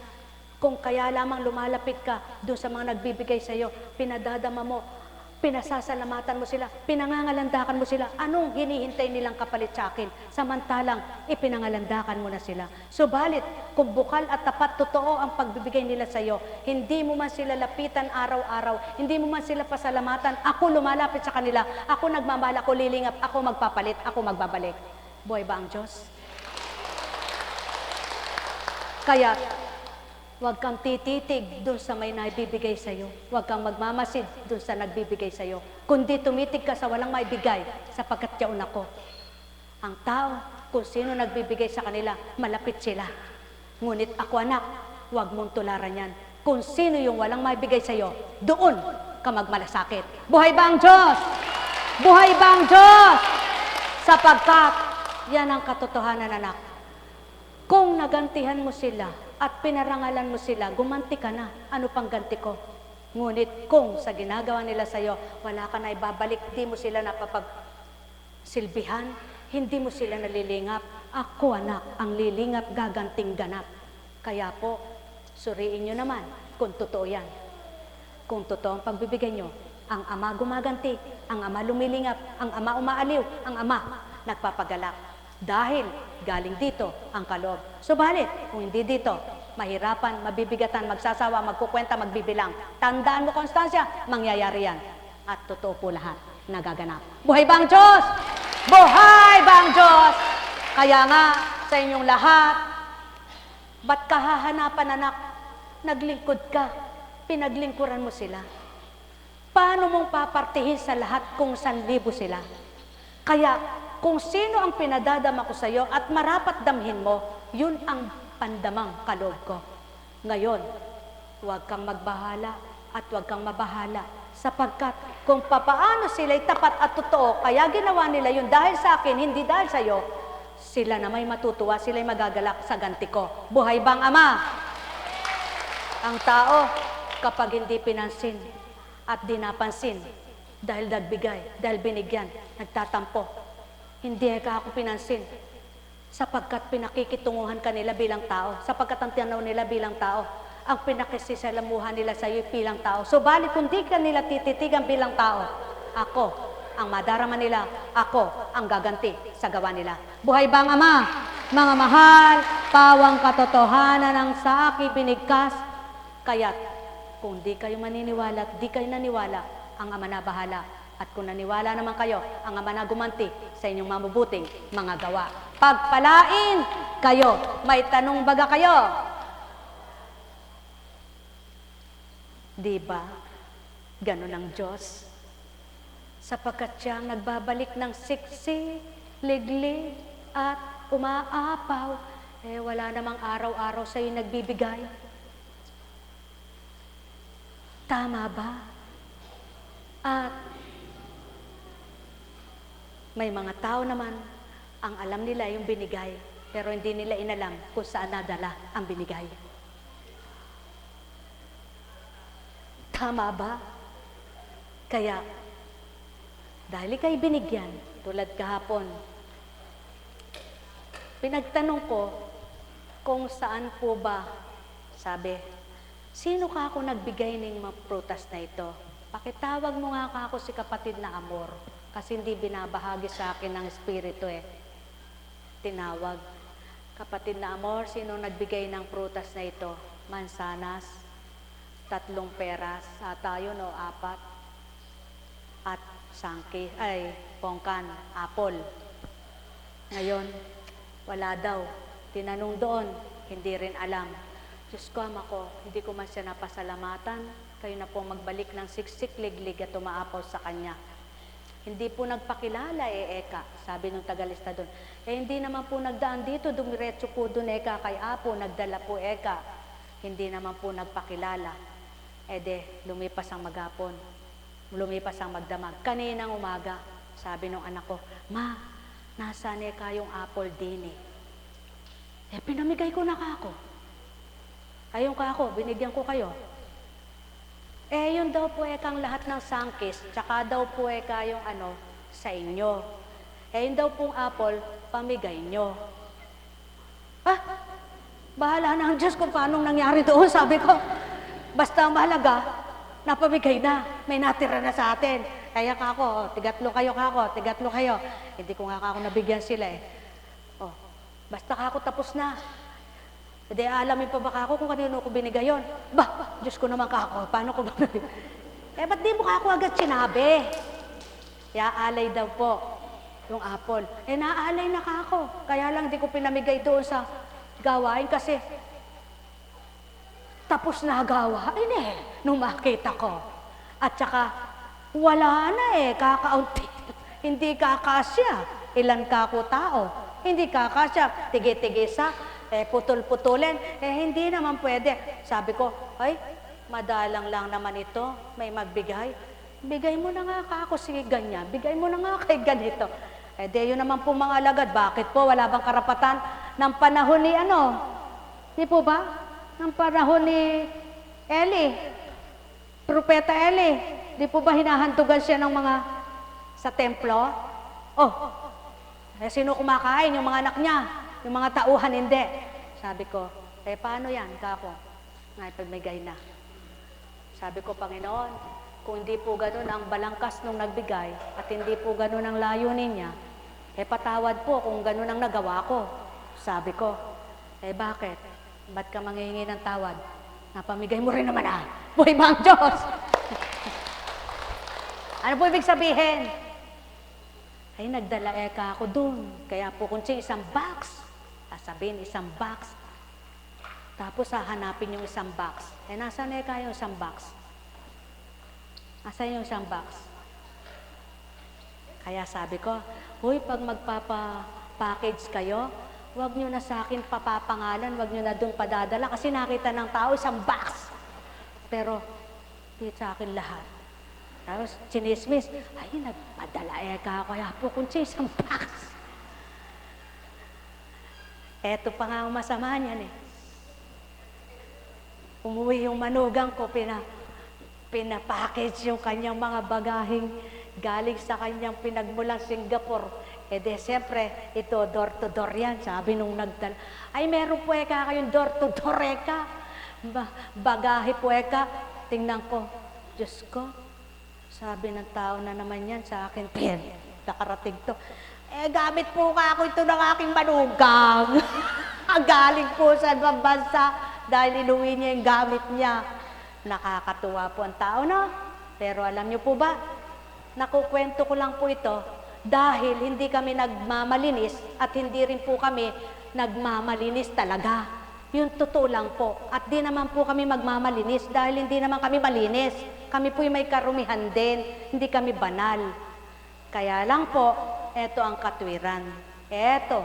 S2: kung kaya lamang lumalapit ka doon sa mga nagbibigay sa'yo, pinadadama mo Pinasasalamatan mo sila, pinangangalandakan mo sila. Anong hinihintay nilang kapalit sa akin? Samantalang, ipinangalandakan mo na sila. Subalit, kung bukal at tapat, totoo ang pagbibigay nila sa iyo, hindi mo man sila lapitan araw-araw, hindi mo man sila pasalamatan, ako lumalapit sa kanila, ako nagmamahal, ako lilingap, ako magpapalit, ako magbabalik. Buhay ba ang Diyos? Kaya, huwag kang tititig doon sa may naibibigay sa iyo. Huwag kang magmamasid doon sa nagbibigay sa iyo. Kundi tumitig ka sa walang maibigay sapagkat yaon ako. Ang tao, kung sino nagbibigay sa kanila, malapit sila. Ngunit ako anak, huwag mong tularan yan. Kung sino yung walang maibigay sa iyo, doon ka magmalasakit. Buhay ba ang Diyos? Buhay ba ang Diyos? Sapagkat yan ang katotohanan, anak. Kung nagantihan mo sila at pinarangalan mo sila, gumanti ka na. Ano pang ganti ko? Ngunit kung sa ginagawa nila sa iyo, wala ka na ibabalik, di mo sila napapagsilbihan, hindi mo sila nalilingap. Ako, anak, ang lilingap, gaganting ganap. Kaya po, suriin nyo naman kung totoo yan. Kung totoo ang pagbibigay nyo, ang ama gumaganti, ang ama lumilingap, ang ama umaaliw, ang ama nagpapagalak. Dahil galing dito ang kaloob. Subalit, kung hindi dito, mahirapan, mabibigatan, magsasawa, magkukwenta, magbibilang. Tandaan mo, Constancia, mangyayari yan. At totoo po lahat, nagaganap. Buhay ba ang Diyos? Buhay ba ang Diyos? Kaya nga, sa inyong lahat, ba't kahahanapan, anak? Naglingkod ka, pinaglingkuran mo sila. Paano mong papartihin sa lahat kung 1,000 sila? Kaya, kung sino ang pinadadama ko sa iyo at marapat damhin mo, yun ang pandamang kaloob ko. Ngayon, huwag kang magbahala at huwag kang mabahala sapagkat kung papaano sila'y tapat at totoo, kaya ginawa nila yun dahil sa akin, hindi dahil sa iyo, sila na may matutuwa, sila'y magagalak sa ganti ko. Buhay bang Ama? Ang tao, kapag hindi pinansin at di napansin, dahil nagbigay, dahil binigyan, nagtatampo, hindi ka ako pinansin sapagkat pinakikitunguhan ka nila bilang tao, sapagkat ang tinaw nila bilang tao, ang pinakisisalamuhan nila sa iyo bilang tao. Subalit kung di ka nila tititigan bilang tao, ako ang madarama nila, ako ang gaganti sa gawa nila. Buhay bang Ama? Mga mahal, pawang katotohanan ang sa akin binigkas. Kaya't kung di kayo maniniwala at di kayo naniwala, ang Ama na bahala. At kung naniwala naman kayo, ang Ama na gumanti sa inyong mabubuting mga gawa. Pagpalain kayo. May tanong baga kayo? Di ba? Ganon ang Diyos. Sapagkat siyang nagbabalik ng siksi, liglig, at umaapaw, wala namang araw-araw sa'yo nagbibigay. Tama ba? At may mga tao naman, ang alam nila yung binigay, pero hindi nila inalam kung saan nadala ang binigay. Tama ba? Kaya, dahil ika'y binigyan, tulad kahapon, pinagtanong ko kung saan po ba, sabi, sino ka ako nagbigay ng mga prutas na ito? Pakitawag mo nga ako si kapatid na Amor. Kasi hindi binabahagi sa akin ng Espiritu Tinawag. Kapatid na Amor, sino nagbigay ng prutas na ito? Mansanas, 3 peras, tayo 4. At pongkan, apple. Ngayon, wala daw. Tinanong doon, hindi rin alam. Diyos ko, Ama ko, hindi ko man siya napasalamatan. Kayo na po magbalik ng siksik, liglig at umaapaw sa kanya. Hindi po nagpakilala, Eka, sabi ng tagalista doon. Hindi naman po nagdaan dito, dumiretso po doon, Eka, kay Apo, nagdala po, Eka. Hindi naman po nagpakilala. Lumipas ang maghapon, lumipas ang magdamag. Kaninang umaga, sabi ng anak ko, Ma, nasaan Eka yung apple din pinamigay ko na kako. Ayong kako, binigyan ko kayo. Yun daw po ang lahat ng sangkis, tsaka daw po yung sa inyo. Yun daw pong apple, pamigay nyo. Bahala na ang Diyos kung paanong nangyari doon, sabi ko. Basta ang mahalaga, napamigay na, may natira na sa atin. Kaya kako, tigatlo kayo kako, tigatlo kayo. Hindi ko nga kako nabigyan sila eh. Oh, basta kako tapos na. Hindi alamin pa ba kako kung kanino ko binigay yun? Bah, Diyos ko naman kako, paano ko ba ba't di mo kako agad sinabi? Alay daw po yung apple. Naaalay na kako. Kaya lang di ko pinamigay doon sa gawain kasi tapos na gawain eh, nung makita ko. At saka, wala na eh, kakaunti. Hindi kakasya. Ilan kako tao? Hindi kakasya. Tigi-tigisa, putol-putulin. Hindi naman pwede. Sabi ko, ay, madalang lang naman ito. May magbigay. Bigay mo na nga kako, sige ganyan. Bigay mo na nga kay ganito. Yun naman po mga alagad. Bakit po? Wala bang karapatan ng panahon ni ano? Di po ba? Ng panahon ni Eli, Propeta Eli, di po ba hinahantugan siya ng mga sa templo? Oh, sino kumakain? Yung mga anak niya, yung mga tauhan, hindi. Sabi ko, paano yan, kako? Ngay, pagmigay na. Sabi ko, Panginoon, kung hindi po ganun ang balangkas nung nagbigay at hindi po ganun ang layunin niya, patawad po kung ganun ang nagawa ko. Sabi ko, bakit? Ba't ka manghihingi ng tawad? Napamigay mo rin naman Buhay ba ang Diyos? Ano po ibig sabihin? Ay, nagdala ka ako dun. Kaya po kung isang box, sabihin isang box. Tapos hahanapin yung isang box. Nasaan yung isang box? Nasaan yung isang box? Kaya sabi ko, huy, pag magpapa-package kayo, huwag nyo na sa akin papapangalan, huwag nyo na doon padadala kasi nakita ng tao isang box. Pero, di sa akin lahat. Tapos, chinismis, ay, nagpadala ka kaya po kung isang box. Eto pa nga ang masama niyan eh. Umuwi yung manugang ko, pinapackage yung kanyang mga bagaheng galing sa kanyang pinagmulang Singapore. Siyempre, ito, door to door yan. Sabi nung nagdala, ay, meron po kayong door to door bagahe po Tingnan ko, Diyos ko, sabi ng tao na naman yan sa akin, nakarating to. Gamit po ako ito ng aking manugang. Galing po sa ibang bansa dahil inuwi niya yung gamit niya. Nakakatuwa po ang tao, no? Pero alam niyo po ba, nakukwento ko lang po ito, dahil hindi kami nagmamalinis at hindi rin po kami nagmamalinis talaga. Yung totoo lang po. At di naman po kami magmamalinis dahil hindi naman kami malinis. Kami po'y may karumihan din. Hindi kami banal. Kaya lang po, eto ang katwiran. Eto,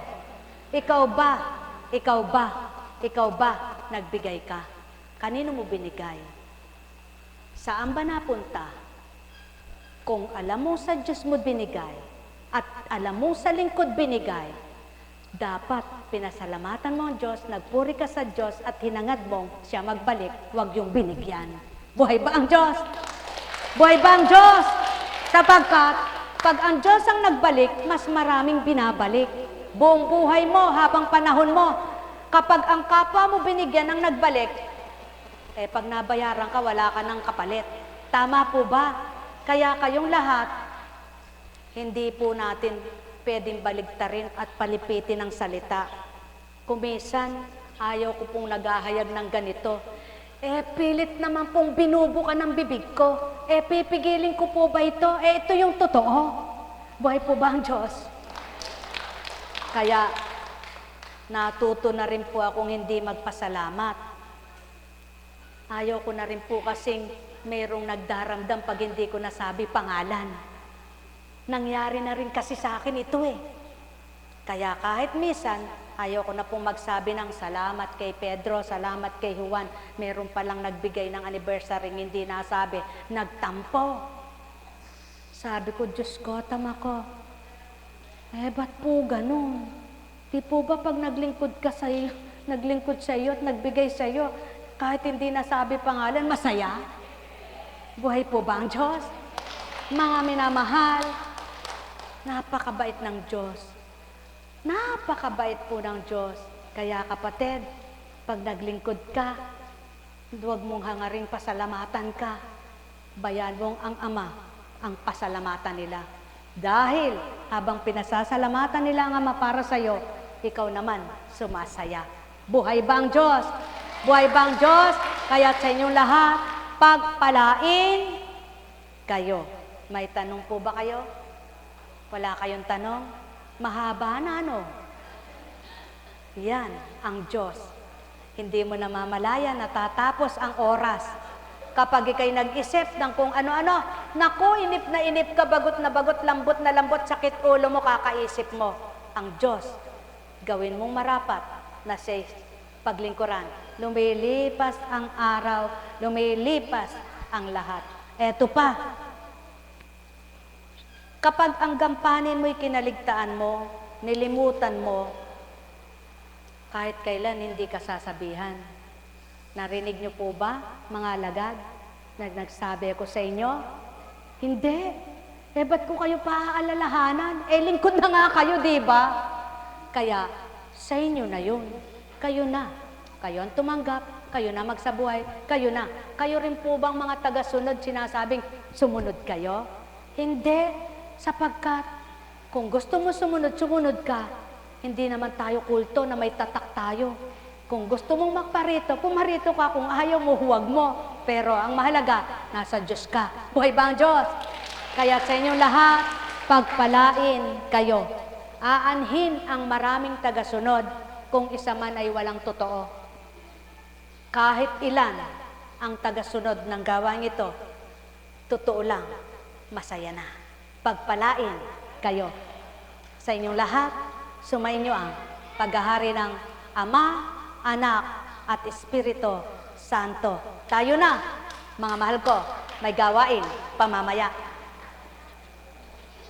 S2: ikaw ba, nagbigay ka? Kanino mo binigay? Saan ba napunta? Kung alam mo sa Diyos mo binigay, at alam mo sa lingkod binigay, dapat pinasalamatan mo ang Diyos, nagpuri ka sa Diyos at hinangad mong siya magbalik, huwag yung binigyan. Buhay ba ang Diyos? Buhay ba ang Diyos? Sapagkat, pag ang Diyos ang nagbalik, mas maraming binabalik. Buong buhay mo, habang panahon mo, kapag ang kapwa mo binigyan ng nagbalik, pag nabayaran ka, wala ka ng kapalit. Tama po ba? Kaya kayong lahat, hindi po natin pwedeng baligtarin at palipitin ang salita. Kumisan, ayaw ko pong naghahayag ng ganito. Pilit naman pong binubuka ng bibig ko. Pipigilin ko po ba ito? Ito yung totoo. Buhay po ba ang Diyos? Kaya, natuto na rin po akong hindi magpasalamat. Ayaw ko na rin po kasing mayroong nagdaramdam pag hindi ko nasabi pangalan. Nangyari na rin kasi sa akin ito Kaya kahit minsan, ayaw ko na pong magsabi ng salamat kay Pedro, salamat kay Juan. Meron palang nagbigay ng anniversary, hindi nasabi, nagtampo. Sabi ko, Diyos ko, tama ko. Ba't po ganun? Di po ba pag naglingkod sa iyo at nagbigay sa iyo, kahit hindi nasabi pangalan, masaya? Buhay po ba ang Diyos? Mga minamahal, napakabait ng Diyos. Napakabait po ng Diyos. Kaya kapatid, pag naglingkod ka, huwag mong hangaring pasalamatan ka. bayan mong ang Ama ang pasalamatan nila. Dahil habang pinasasalamatan nila ang Ama para sa iyo, ikaw naman sumasaya. Buhay ba ang Diyos? Buhay ba ang Diyos? Kaya sa inyong lahat, pagpalain kayo. May tanong po ba kayo? Wala kayong tanong? Mahaba na ano? Yan ang Diyos. Hindi mo namamalaya natatapos ang oras. Kapag ikay nag-isip ng kung ano-ano, naku, inip na inip ka, bagot na bagot, lambot na lambot, sakit ulo mo, kakaisip mo. Ang Diyos, gawin mong marapat na sa paglingkuran. Lumilipas ang araw, lumilipas ang lahat. Eto pa, kapag ang gampanin mo'y kinaligtaan mo, nilimutan mo, kahit kailan hindi ka sasabihan. Narinig niyo po ba, mga alagad, na nagsabi ako sa inyo? Hindi. Ba't ko kayo paaalalahanan? Lingkod na nga kayo, di ba? Kaya, sa inyo na yun. Kayo na. Kayo ang tumanggap. Kayo na magsabuhay. Kayo na. Kayo rin po bang mga taga-sunod sinasabing sumunod kayo? Hindi. Sapagkat, kung gusto mo sumunod, sumunod ka. Hindi naman tayo kulto na may tatak tayo. Kung gusto mong magparito, pumarito ka. Kung ayaw mo, huwag mo. Pero ang mahalaga, nasa Diyos ka. Buhay ba ang Diyos? Kaya sa inyong lahat, pagpalain kayo. Aanhin ang maraming tagasunod kung isa man ay walang totoo. Kahit ilan ang tagasunod ng gawang ito, totoo lang, masaya na. Pagpalain kayo. Sa inyong lahat, sumainyo ang paghahari ng Ama, Anak, at Espiritu Santo. Tayo na, mga mahal ko, may gawain pamamaya.